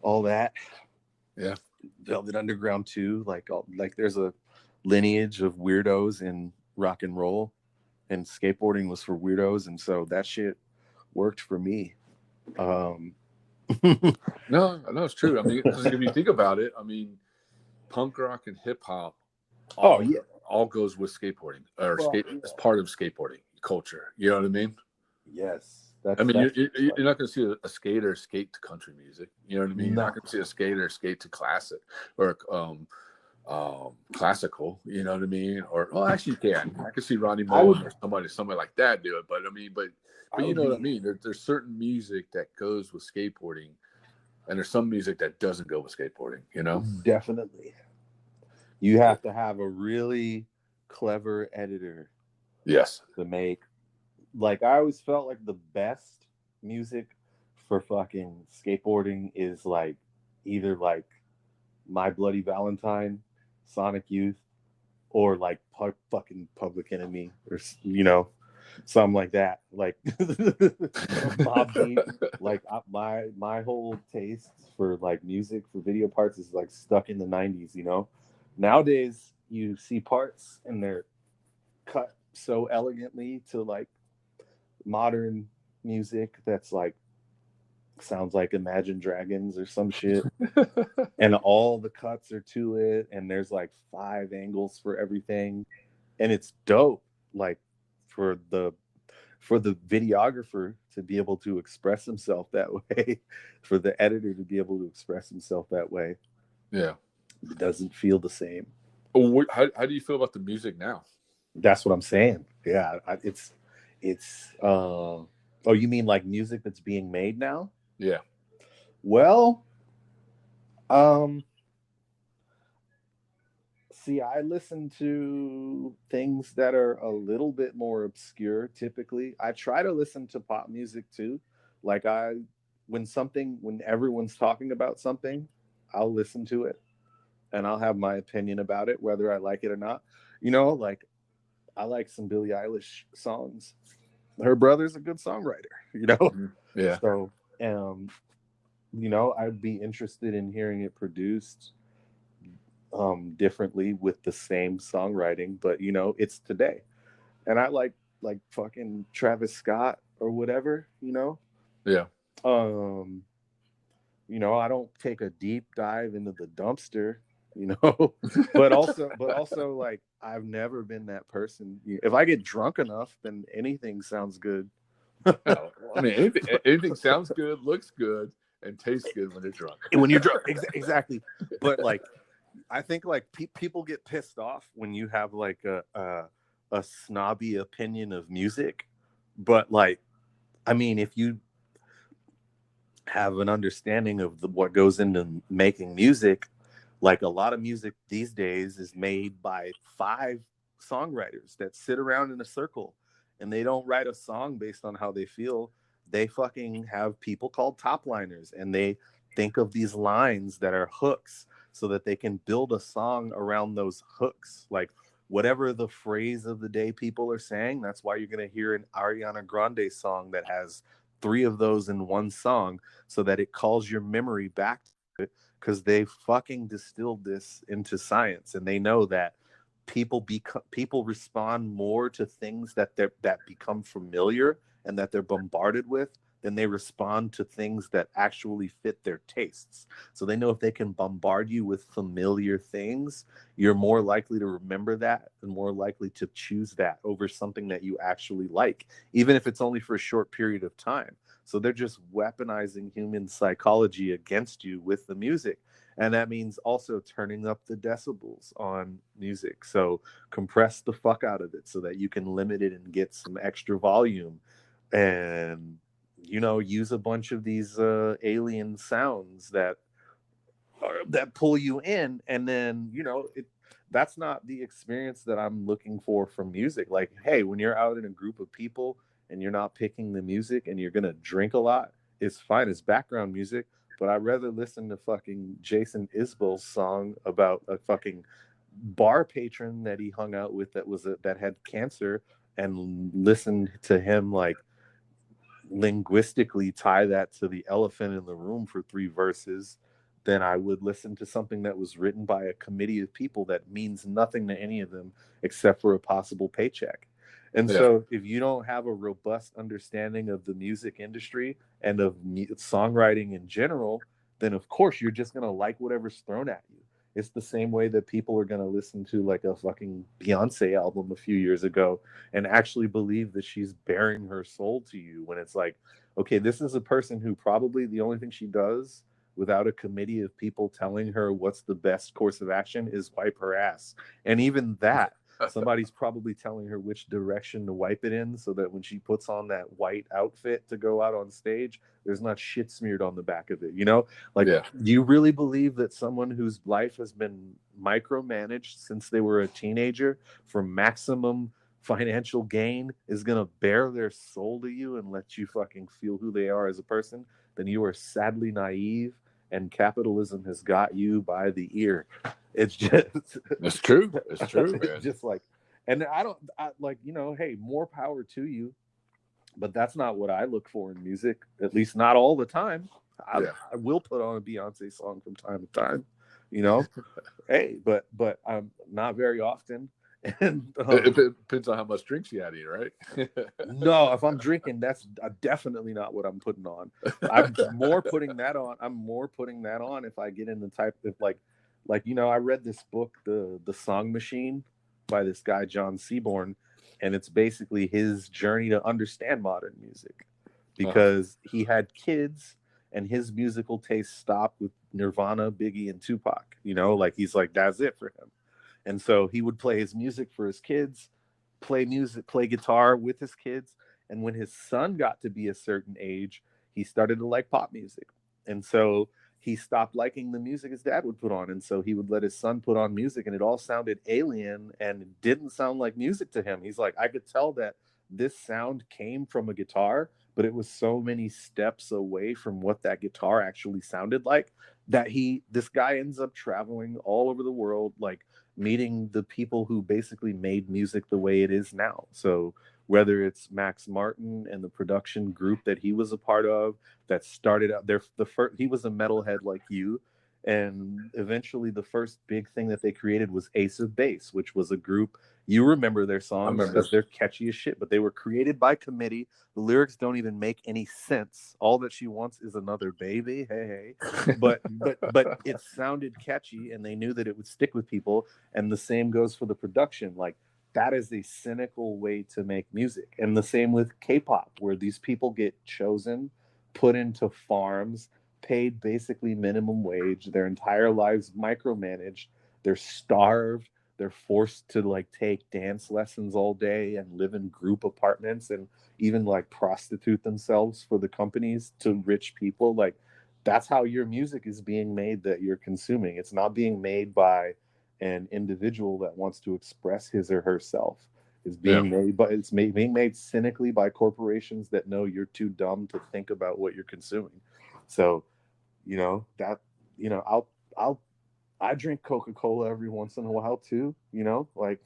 all that, Velvet Underground too, like there's a lineage of weirdos in rock and roll, and skateboarding was for weirdos, and so that shit worked for me. No, it's true. I mean, because if you think about it, I mean, punk rock and hip hop all goes with skateboarding, or it's part of skateboarding culture. You know what I mean? Yes. I mean, you're not going to see a skater skate to country music. You know what I mean? No. You're not going to see a skater skate to classic or classical. You know what I mean? Or actually, you can. I can see Ronnie Mullen or somebody like that do it. But I mean, but you know what I mean? There's certain music that goes with skateboarding, and there's some music that doesn't go with skateboarding. Definitely. You have to have a really clever editor. Yes. To make, like, I always felt like the best music for fucking skateboarding is like either like My Bloody Valentine, Sonic Youth, or like fucking Public Enemy, or something like that, like Mob Deep. Like my whole taste for like music for video parts is like stuck in the 90s. Nowadays you see parts and they're cut so elegantly to like modern music that's like sounds like Imagine Dragons or some shit, and all the cuts are to it, and there's like 5 angles for everything, and it's dope, like for the videographer to be able to express himself that way, for the editor to be able to express himself that way. Yeah, it doesn't feel the same. How do you feel about the music now? That's what I'm saying. Yeah, it's oh, you mean like music that's being made now? Yeah. Well, see, I listen to things that are a little bit more obscure typically. I try to listen to pop music too. Like when everyone's talking about something, I'll listen to it and I'll have my opinion about it, whether I like it or not. Like I like some Billie Eilish songs. Her brother's a good songwriter, Yeah. So, you know, I'd be interested in hearing it produced differently with the same songwriting, but you know, it's today. And I like fucking Travis Scott or whatever, you know. Yeah. Um, you know, I don't take a deep dive into the dumpster, you know, but also like I've never been that person. If I get drunk enough, then anything sounds good. Oh, I mean, anything sounds good, looks good, and tastes good when you're drunk. When you're drunk, exactly. But like, I think like people get pissed off when you have like a snobby opinion of music, but like, I mean, if you have an understanding of what goes into making music, like a lot of music these days is made by 5 songwriters that sit around in a circle, and they don't write a song based on how they feel. They fucking have people called top liners, and they think of these lines that are hooks so that they can build a song around those hooks. Like whatever the phrase of the day people are saying, that's why you're going to hear an Ariana Grande song that has 3 of those in one song, so that it calls your memory back to it, because they fucking distilled this into science, and they know that people respond more to things that become familiar and that they're bombarded with than they respond to things that actually fit their tastes. So they know if they can bombard you with familiar things, you're more likely to remember that and more likely to choose that over something that you actually like, even if it's only for a short period of time. So they're just weaponizing human psychology against you with the music. And that means also turning up the decibels on music. So compress the fuck out of it so that you can limit it and get some extra volume. And, you know, use a bunch of these alien sounds that pull you in. And then, you know, that's not the experience that I'm looking for from music. Like, hey, when you're out in a group of people and you're not picking the music and you're gonna drink a lot, it's fine, it's background music. But I'd rather listen to fucking Jason Isbell's song about a fucking bar patron that he hung out with that had cancer, and listen to him like linguistically tie that to the elephant in the room for 3 verses, then I would listen to something that was written by a committee of people that means nothing to any of them except for a possible paycheck. And Yeah. so, if you don't have a robust understanding of the music industry and of songwriting in general, then of course you're just going to like whatever's thrown at you. It's the same way that people are going to listen to like a fucking Beyonce album a few years ago and actually believe that she's bearing her soul to you, when it's like, okay, this is a person who probably the only thing she does without a committee of people telling her what's the best course of action is wipe her ass. And even that, somebody's probably telling her which direction to wipe it in so that when she puts on that white outfit to go out on stage, there's not shit smeared on the back of it. You know, like, Yeah. do you really believe that someone whose life has been micromanaged since they were a teenager for maximum financial gain is going to bare their soul to you and let you fucking feel who they are as a person? Then you are sadly naive, and capitalism has got you by the ear. It's just, It's true. It's true, it's man. just like, and I like, you know, hey, more power to you, but that's not what I look for in music, at least not all the time. Yeah. I will put on a Beyonce song from time to time, you know. Hey, but not very often. And It depends on how much drinks you had to eat, right? no, if I'm drinking, that's definitely not what I'm putting on. I'm more putting that on. I'm more putting that on if I get in the type of like, you know, I read this book, the Song Machine, by this guy John Seaborn, and it's basically his journey to understand modern music, Uh-huh. because he had kids and his musical taste stopped with Nirvana, Biggie, and Tupac. You know, like he's like, that's it for him. And so he would play his music for his kids, play guitar with his kids. And when his son got to be a certain age, he started to like pop music. And so he stopped liking the music his dad would put on. And so he would let his son put on music, and it all sounded alien and it didn't sound like music to him. He's like, I could tell that this sound came from a guitar, but it was so many steps away from what that guitar actually sounded like that this guy ends up traveling all over the world, like meeting the people who basically made music the way it is now. So whether it's Max Martin and the production group that he was a part of that started out there. He was a metalhead like you. And eventually the first big thing that they created was Ace of Base, which was a group. You remember their songs because they're catchy as shit, but they were created by committee. The lyrics don't even make any sense. All that she wants is another baby. Hey, hey. But it sounded catchy, and they knew that it would stick with people. And the same goes for the production. Like, that is a cynical way to make music. And the same with K-pop, where these people get chosen, put into farms, paid basically minimum wage, their entire lives micromanaged, they're starved, they're forced to like take dance lessons all day and live in group apartments and even like prostitute themselves for the companies to rich people. Like, that's how your music is being made that you're consuming. It's not being made by an individual that wants to express his or herself. It's being made, but it's being made cynically by corporations that know you're too dumb to think about what you're consuming. So, I drink Coca-Cola every once in a while too, like,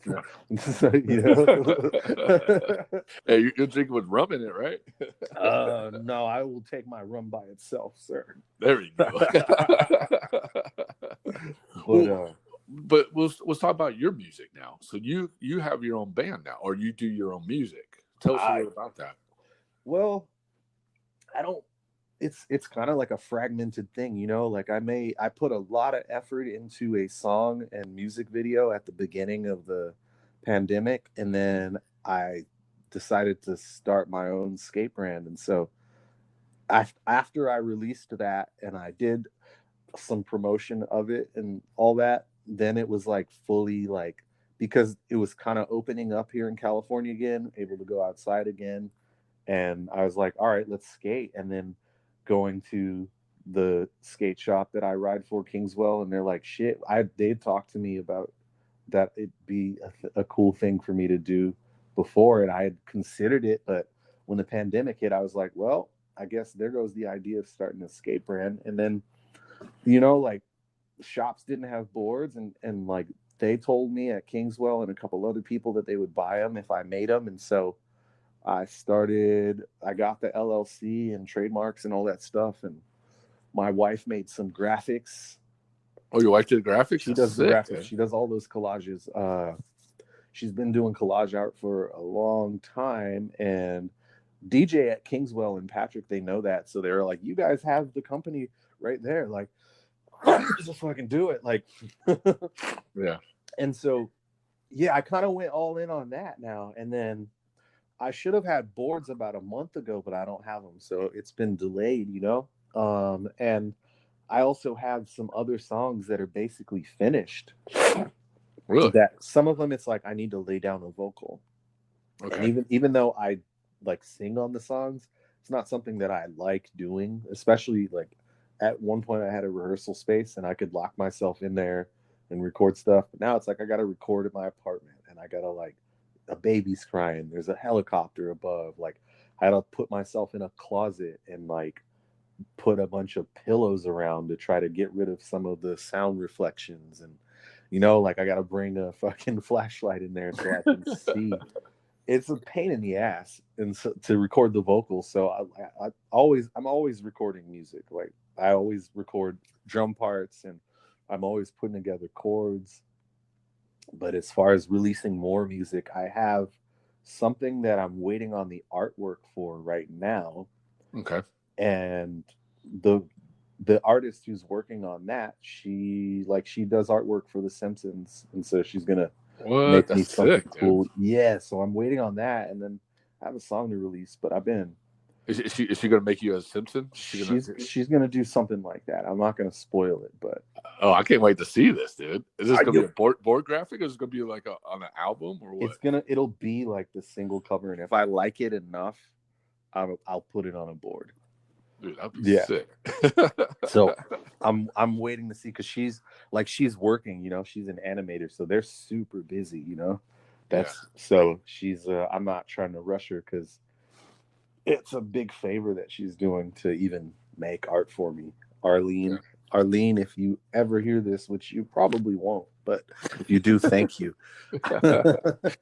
Hey, you're drinking with rum in it, right? No, I will take my rum by itself, sir. There we go. But let's talk about your music now. So you have your own band now, or you do your own music. Tell us a little about that. Well, I don't. It's kind of like a fragmented thing, like I put a lot of effort into a song and music video at the beginning of the pandemic, and then I decided to start my own skate brand. And so after I released that and I did some promotion of it and all that, then it was like fully like, because it was kind of opening up here in California again, able to go outside again. And I was like, all right, let's skate. And then going to the skate shop that I ride for, Kingswell, and they're like, shit, they talked to me about that it'd be a cool thing for me to do before, and I had considered it, but when the pandemic hit, I was like, well, I guess there goes the idea of starting a skate brand. And then, like, shops didn't have boards, and like they told me at Kingswell and a couple other people that they would buy them if I made them. And so I got the LLC and trademarks and all that stuff. And my wife made some graphics. Oh, your wife did graphics? She does the graphics. Man. She does all those collages. She's been doing collage art for a long time. And DJ at Kingswell and Patrick, they know that. So they're like, you guys have the company right there. Like, just fucking do it. Like, yeah. And so, yeah, I kind of went all in on that now. And then I should have had boards about a month ago, but I don't have them. So it's been delayed, and I also have some other songs that are basically finished. Really? That some of them, it's like I need to lay down a vocal. Okay. And even though I like sing on the songs, it's not something that I like doing, especially like at one point I had a rehearsal space and I could lock myself in there and record stuff. But now it's like I got to record at my apartment and I got to like, a baby's crying, there's a helicopter above, like I had to put myself in a closet and like put a bunch of pillows around to try to get rid of some of the sound reflections. And like I gotta bring a fucking flashlight in there so I can see. It's a pain in the ass and so, to record the vocals. So I'm always recording music. Like I always record drum parts and I'm always putting together chords. But as far as releasing more music, I have something that I'm waiting on the artwork for right now. Okay. And the artist who's working on that, she does artwork for The Simpsons, and so she's gonna make me something cool. Dude. Yeah, so I'm waiting on that, and then I have a song to release. But I've been. Is she gonna make you a Simpson? She's gonna do something like that. I'm not gonna spoil it, but I can't wait to see this, dude. Is this gonna be a board graphic, or is it gonna be like on an album, or what? It'll be like the single cover, and if I like it enough, I'll put it on a board. Dude, that'd be sick. So I'm waiting to see, because she's working, she's an animator, so they're super busy, so she's I'm not trying to rush her because it's a big favor that she's doing to even make art for me. Arlene, if you ever hear this, which you probably won't, but if you do, thank you.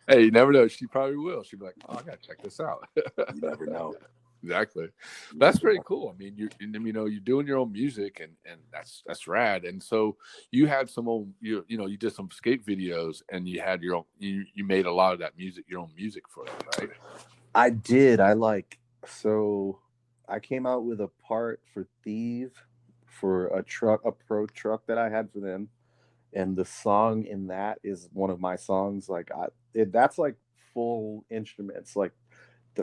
Hey, you never know. She probably will. She'll be like, "Oh, I gotta check this out." You never know. Exactly. That's pretty cool. I mean, you're doing your own music, and that's rad. And so you had some old, you did some skate videos, and you had your own. You made a lot of that music, your own music for them, right? I did. So I came out with a part for Thieve for a pro truck that I had for them, and the song in that is one of my songs. Like that's like full instruments, like.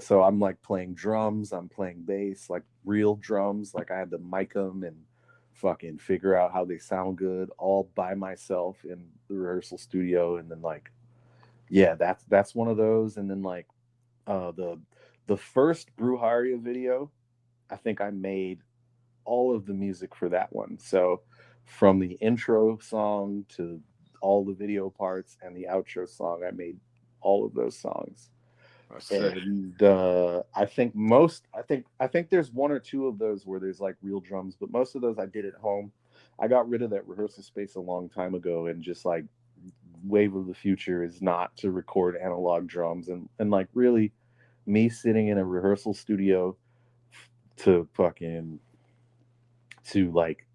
So I'm like playing drums, I'm playing bass, like real drums. Like I had to mic them and fucking figure out how they sound good all by myself in the rehearsal studio. And then like, yeah, that's one of those. And then like the first Bruharia video, I think I made all of the music for that one. So from the intro song to all the video parts and the outro song, I made all of those songs. And I think there's one or two of those where there's like real drums, but most of those I did at home. I got rid of that rehearsal space a long time ago, and just like wave of the future is not to record analog drums, and like really me sitting in a rehearsal studio to like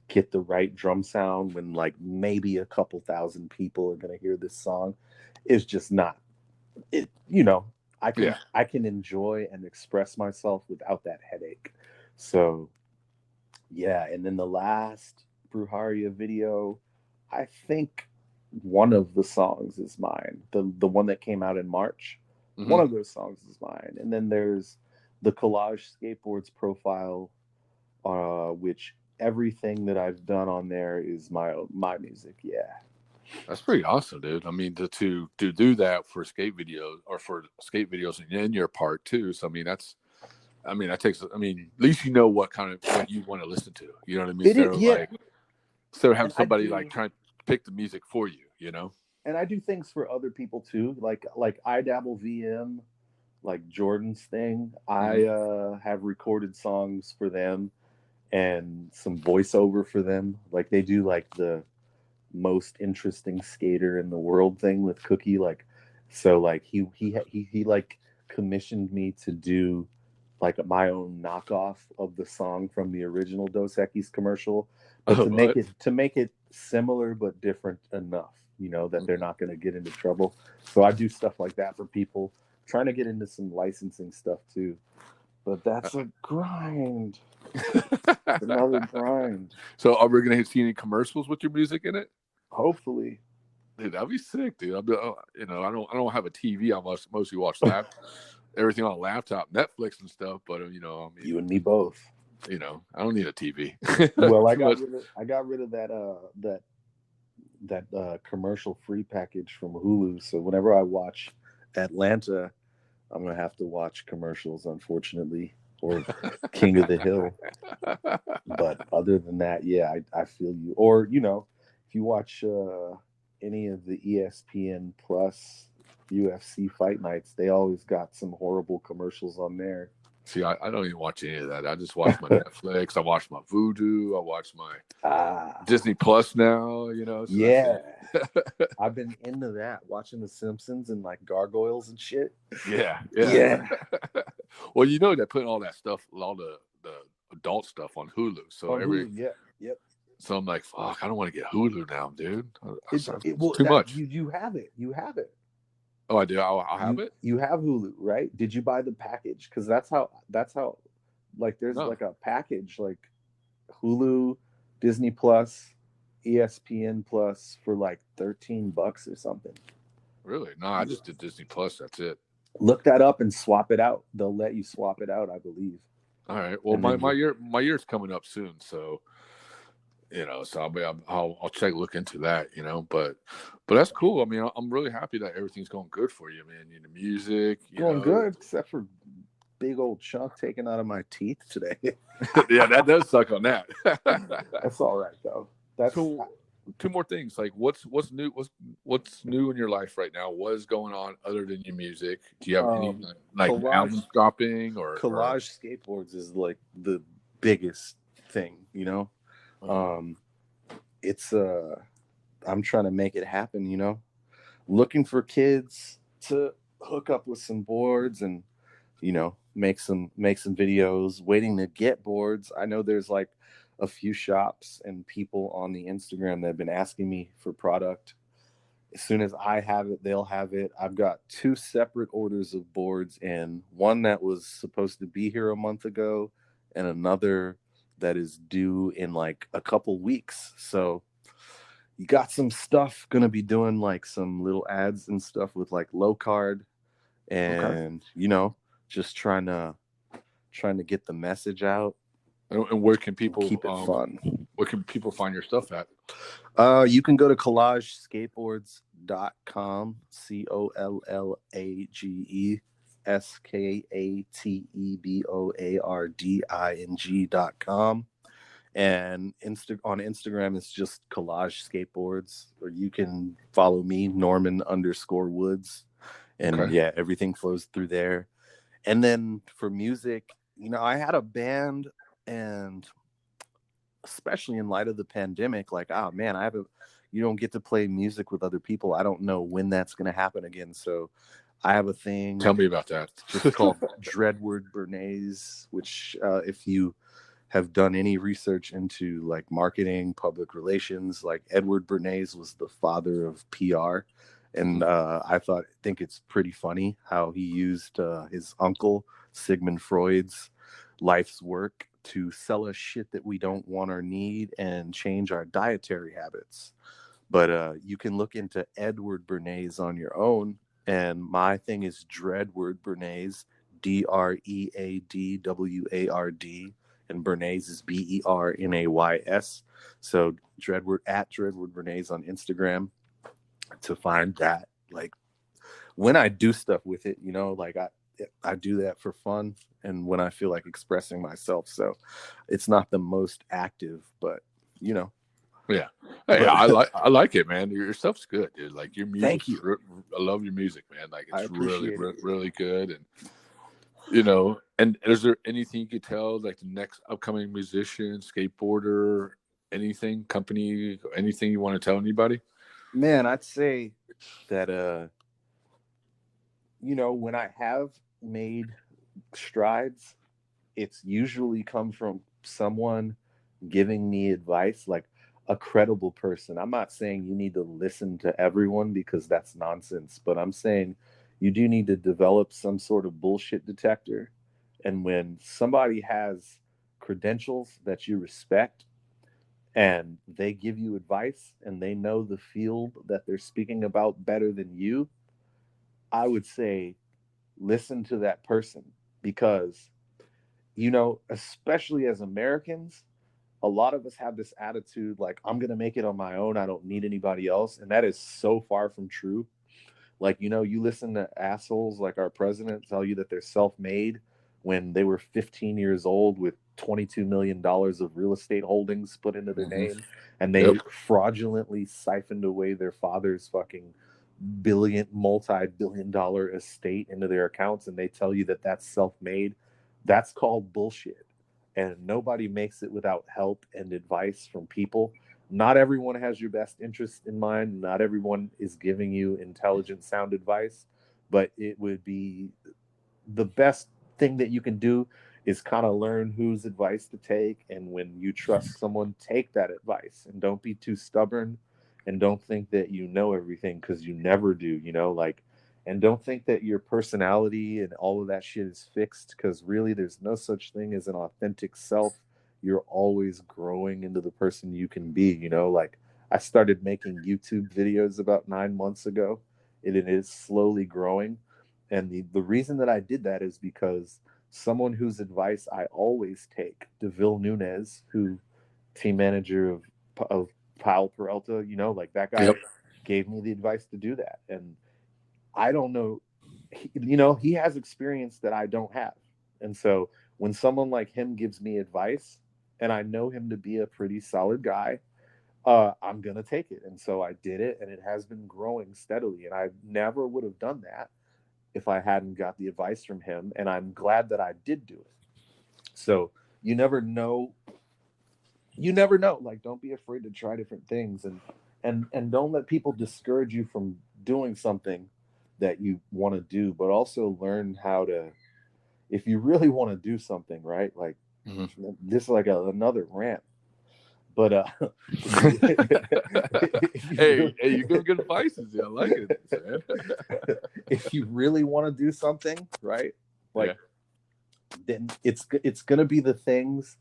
get the right drum sound when like maybe a couple thousand people are going to hear this song is just not it. I can enjoy and express myself without that headache. So yeah. And then the last Bruharia video, I think one of the songs is mine, the one that came out in March. One of those songs is mine. And then there's the Collage Skateboards profile, which everything that I've done on there is my music. Yeah. That's pretty awesome, dude. I mean, to do that for skate videos in your part too. So that takes. I mean, at least you know what you want to listen to. You know what I mean? So have somebody like trying to pick the music for you. You know. And I do things for other people too, like I dabble VM, like Jordan's thing. I have recorded songs for them and some voiceover for them. Like they do like the most interesting skater in the world thing with Cookie. Like, so like he like commissioned me to do like my own knockoff of the song from the original Dos Equis commercial, but to make it similar but different enough, that they're not going to get into trouble. So I do stuff like that for people. Trying to get into some licensing stuff too, but that's a grind. Another grind. So are we going to see any commercials with your music in it? Hopefully. Dude, that'd be sick, dude. I don't have a TV. I mostly watch everything on a laptop, Netflix and stuff. But I mean, you and me both. I don't need a TV. Well, I got rid of that commercial free package from Hulu. So whenever I watch Atlanta, I'm gonna have to watch commercials, unfortunately, or King of the Hill. But other than that, yeah, I feel you. Or if you watch any of the ESPN Plus UFC fight nights, they always got some horrible commercials on there. See, I don't even watch any of that. I just watch my Netflix. I watch my Vudu. I watch my Disney Plus now. So yeah. I've been into that, watching The Simpsons and like gargoyles and shit. Yeah. Well, they're putting all that stuff, all the adult stuff on Hulu. So Hulu, yep. So I'm like, fuck, I don't want to get Hulu now, dude. It's too much. You have it. Oh, I do. I'll have it. You have Hulu, right? Did you buy the package? Because that's how. Like, there's like a package, like Hulu, Disney Plus, ESPN Plus for like $13 or something. Really? No, I just did Disney Plus. That's it. Look that up and swap it out. They'll let you swap it out, I believe. All right. Well, my year's coming up soon, so so I'll look into that, but that's cool. I mean, I'm really happy that everything's going good for you, man. The music, going good, except for big old chunk taken out of my teeth today. Yeah, that does suck on that. That's all right though. That's so, two more things. Like what's new? What's new in your life right now? What is going on other than your music? Do you have any like albums dropping or Collage Skateboards is like the biggest thing, It's I'm trying to make it happen, you know, looking for kids to hook up with some boards and, you know, make some videos, waiting to get boards. I know there's like a few shops and people on the Instagram that have been asking me for product. As soon as I have it, they'll have it. I've got 2 separate orders of boards in, one that was supposed to be here a month ago and another that is due in like a couple weeks. So you got some stuff gonna be doing like some little ads and stuff with like low card Okay. and you know, just trying to get the message out And where can and keep it people fun. where can people find your stuff at? You can go to collageskateboards.com, COLLAGESKATEBOARDING.com. And on Instagram, it's just Collage Skateboards, or you can follow me, Norman_Woods. And Okay. yeah, everything flows through there. And then for music, you know, I had a band, and especially in light of the pandemic, like, oh man, you don't get to play music with other people. I don't know when that's going to happen again. So I have a thing Tell me about that. just called Dreadward Bernays, which if you have done any research into like marketing, public relations, like Edward Bernays was the father of PR. And think it's pretty funny how he used his uncle Sigmund Freud's life's work to sell us shit that we don't want or need and change our dietary habits. But you can look into Edward Bernays on your own. And my thing is Dreadward Bernays, DreadWard. And Bernays is Bernays. So Dreadward Bernays on Instagram to find that. Like when I do stuff with it, you know, like I do that for fun and when I feel like expressing myself. So it's not the most active, but you know. Yeah. Hey, But I like it, man. Your stuff's good, dude. Like your music. thank you. I love your music, man. Like I it's really, appreciate it. really good. And you know, and is there anything you could tell, like the next upcoming musician, skateboarder, anything, company, anything you want to tell anybody? Man, I'd say that you know, when I have made strides, it's usually come from someone giving me advice, like a credible person. I'm not saying you need to listen to everyone because that's nonsense, but I'm saying you do need to develop some sort of bullshit detector. And when somebody has credentials that you respect and they give you advice and they know the field that they're speaking about better than you, I would say listen to that person because, you know, especially as Americans, a lot of us have this attitude like, I'm going to make it on my own. I don't need anybody else. And that is so far from true. Like, you know, you listen to assholes like our president tell you that they're self made when they were 15 years old with $22 million of real estate holdings put into their name and Yep. they fraudulently siphoned away their father's fucking multi-billion-dollar estate into their accounts, and they tell you that that's self-made. That's called bullshit, and nobody makes it without help and advice from people. Not everyone has your best interest in mind. Not everyone is giving you intelligent sound advice, but it would be the best thing that you can do is kind of learn whose advice to take. And when you trust someone, take that advice and don't be too stubborn and don't think that you know everything because you never do, you know, like, and don't think that your personality and all of that shit is fixed because really there's no such thing as an authentic self. You're always growing into the person you can be, you know, like I started making YouTube videos about 9 months ago. It is slowly growing. And the reason that I did that is because someone whose advice I always take, DeVille Nunez, who team manager of Powell Peralta, you know, like that guy Yep. gave me the advice to do that. And I don't know, you know, he has experience that I don't have. And so when someone like him gives me advice and I know him to be a pretty solid guy, I'm going to take it. And so I did it and it has been growing steadily. And I never would have done that if I hadn't got the advice from him. And I'm glad that I did do it. So you never know. You never know. Like, don't be afraid to try different things. And And don't let people discourage you from doing something that you want to do, but also learn how to, if you really want to do something, right? Like this is like another rant, but if you Hey, really, hey, you give good advices. Yeah, I like it, man. if you really want to do something, right? Yeah. Like then it's gonna be the things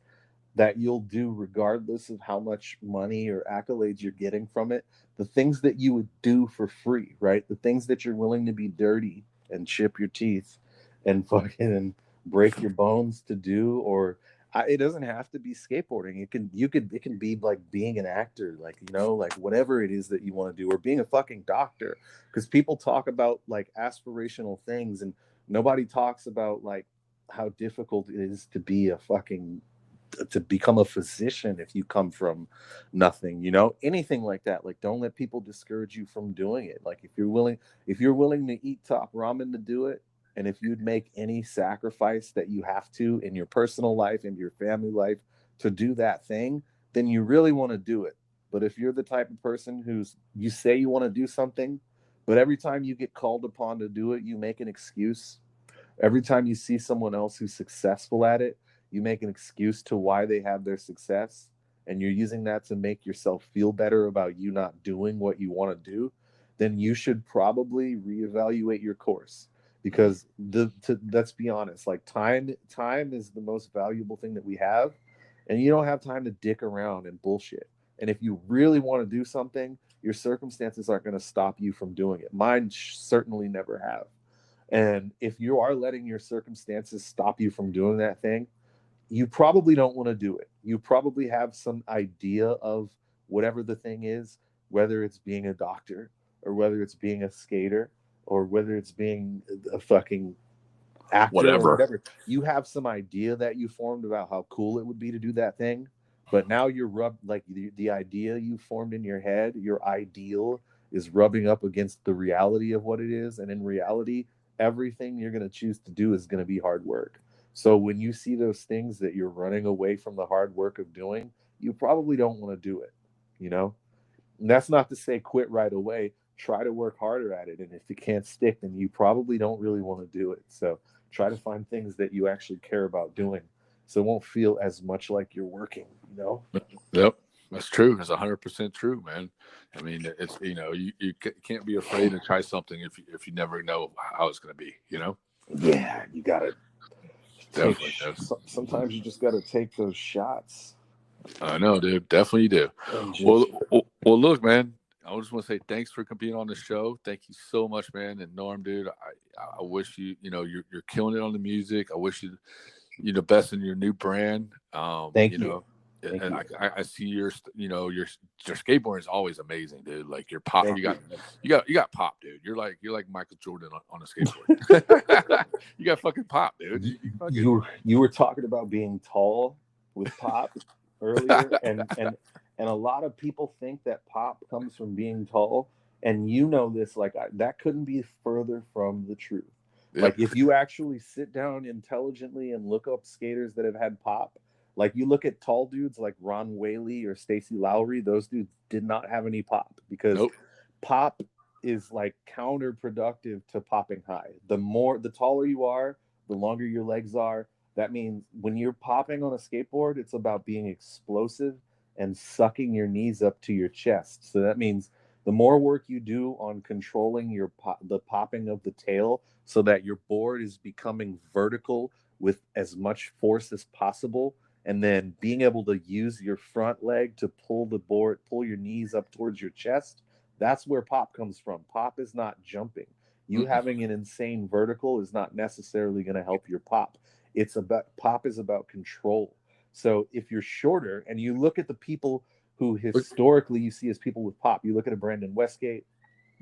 that you'll do regardless of how much money or accolades you're getting from it. The things that you would do for free, right? The things that you're willing to be dirty and chip your teeth and fucking break your bones to do, or it doesn't have to be skateboarding. It can be like being an actor, like like whatever it is that you want to do, or being a fucking doctor. Because people talk about like aspirational things, and nobody talks about like how difficult it is to be a fucking to become a physician if you come from nothing, anything like that. Like don't let people discourage you from doing it. Like if you're willing to eat top ramen to do it, and if you'd make any sacrifice that you have to in your personal life and your family life to do that thing, then you really want to do it. But if you're the type of person who's you say you want to do something, but every time you get called upon to do it you make an excuse, every time you see someone else who's successful at it, you make an excuse to why they have their success, and you're using that to make yourself feel better about you not doing what you want to do, then you should probably reevaluate your course. Because let's be honest, like time is the most valuable thing that we have, and you don't have time to dick around and bullshit. And if you really want to do something, your circumstances aren't going to stop you from doing it. Mine certainly never have. And if you are letting your circumstances stop you from doing that thing, you probably don't want to do it. You probably have some idea of whatever the thing is, whether it's being a doctor or whether it's being a skater or whether it's being a fucking actor or Whatever. whatever. You have some idea that you formed about how cool it would be to do that thing, but now you're like the idea you formed in your head, your ideal is rubbing up against the reality of what it is, and in reality everything you're going to choose to do is going to be hard work. So when you see those things that you're running away from the hard work of doing, you probably don't want to do it, you know. And that's not to say quit right away. Try to work harder at it. And if you can't stick, then you probably don't really want to do it. So try to find things that you actually care about doing, so it won't feel as much like you're working. Yep. That's true. It's 100% true, man. I mean, it's you can't be afraid to try something if you never know how it's going to be. Yeah, you got to take, Definitely. sometimes you just got to take those shots. I know, dude. Definitely do. And Well, just, well, look, man. I just want to say thanks for being on the show. Thank you so much, man. And Norm, dude, I wish you're killing it on the music. I wish you the best in your new brand. thank you. Thank And you. I see your skateboarding is always amazing, dude. Like your pop, Thank you. you got pop, dude. You're like Michael Jordan on a skateboard. You got fucking pop, dude. You fucking You were talking about being tall with pop earlier, and a lot of people think that pop comes from being tall, and this like that couldn't be further from the truth. yep. Like if you actually sit down intelligently and look up skaters that have had pop, like you look at tall dudes like Ron Whaley or Stacy Lowry, those dudes did not have any pop, because Nope. pop is like counterproductive to popping high. The taller you are, the longer your legs are. That means when you're popping on a skateboard, it's about being explosive and sucking your knees up to your chest. So that means the more work you do on controlling the popping of the tail so that your board is becoming vertical with as much force as possible, and then being able to use your front leg to pull your knees up towards your chest, that's where pop comes from. Pop is not jumping. You Mm-mm. having an insane vertical is not necessarily going to help your pop. Pop is about control. So if you're shorter and you look at the people who Look, historically you see as people with pop, you look at a Brandon Westgate,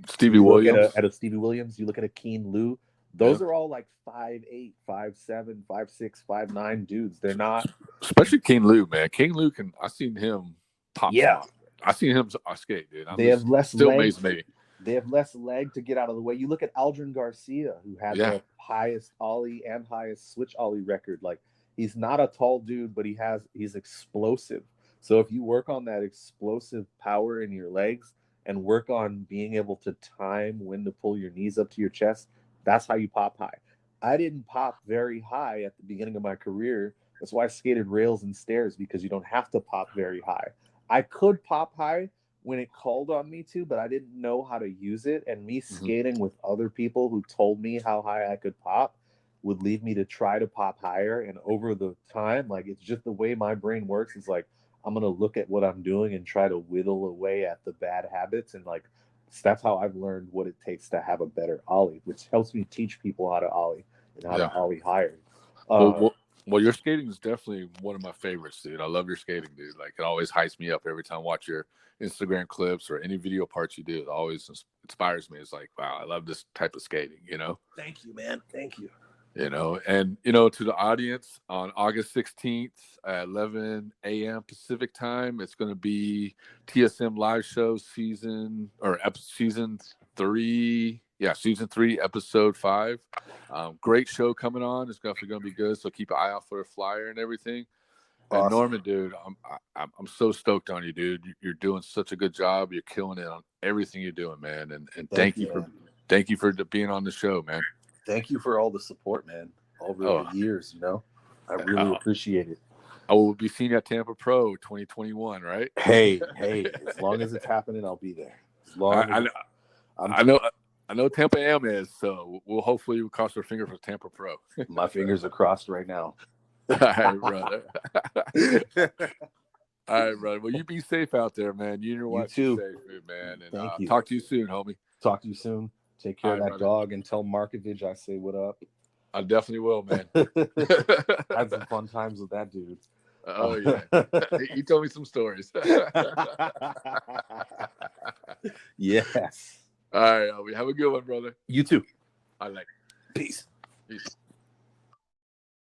Stevie you look Williams. at a Stevie Williams, you look at a Keen Lou. Yeah. Those are all like 5'8", 5'7", 5'6", 5'9" dudes. They're not. Especially King Lou, man. King Lou I seen him pop Yeah, slot. I seen him skate, dude. they have less Still leg. amazed me. They have less leg to get out of the way. You look at Aldrin Garcia, who had Yeah. the highest ollie and highest switch ollie record. Like he's not a tall dude, but he's explosive. So if you work on that explosive power in your legs, and work on being able to time when to pull your knees up to your chest, that's how you pop high. I didn't pop very high at the beginning of my career. That's why I skated rails and stairs, because you don't have to pop very high. I could pop high when it called on me to, but I didn't know how to use it. And me skating with other people who told me how high I could pop would lead me to try to pop higher. And over the time, like, it's just the way my brain works. It's like, I'm going to look at what I'm doing and try to whittle away at the bad habits. And like, that's how I've learned what it takes to have a better ollie, which helps me teach people how to ollie and how to ollie higher. Well, your skating is definitely one of my favorites, dude. I love your skating, dude. Like, it always hypes me up every time I watch your Instagram clips or any video parts you do. It always inspires me. It's like, wow, I love this type of skating, you know? Thank you, man. Thank you. You know, and, you know, to the audience, on August 16th at 11 a.m. Pacific time, it's going to be TSM live show season 3. Yeah, season 3, episode 5. Great show coming on. It's definitely going to be good. So keep an eye out for a flyer and everything. Awesome. And Norman, dude, I'm so stoked on you, dude. You're doing such a good job. You're killing it on everything you're doing, man. And thank you for being on the show, man. Thank you for all the support, man, over the years, you know. I really appreciate it. I will be seeing you at Tampa Pro 2021, right? Hey, as long as it's happening, I'll be there. As long as I know Tampa Am is, so we'll hopefully cross our fingers for Tampa Pro. My fingers are crossed right now. All right, brother. All right, brother. Well, you be safe out there, man. You and your wife be safe, man. And Thank you. Talk to you soon, homie. Talk to you soon. Take care of that dog and tell Markovich I say what up. I definitely will, man. Had some fun times with that dude. Oh, yeah. He told me some stories. Yes. All right, have a good one, brother. You too. I like. Peace. Peace.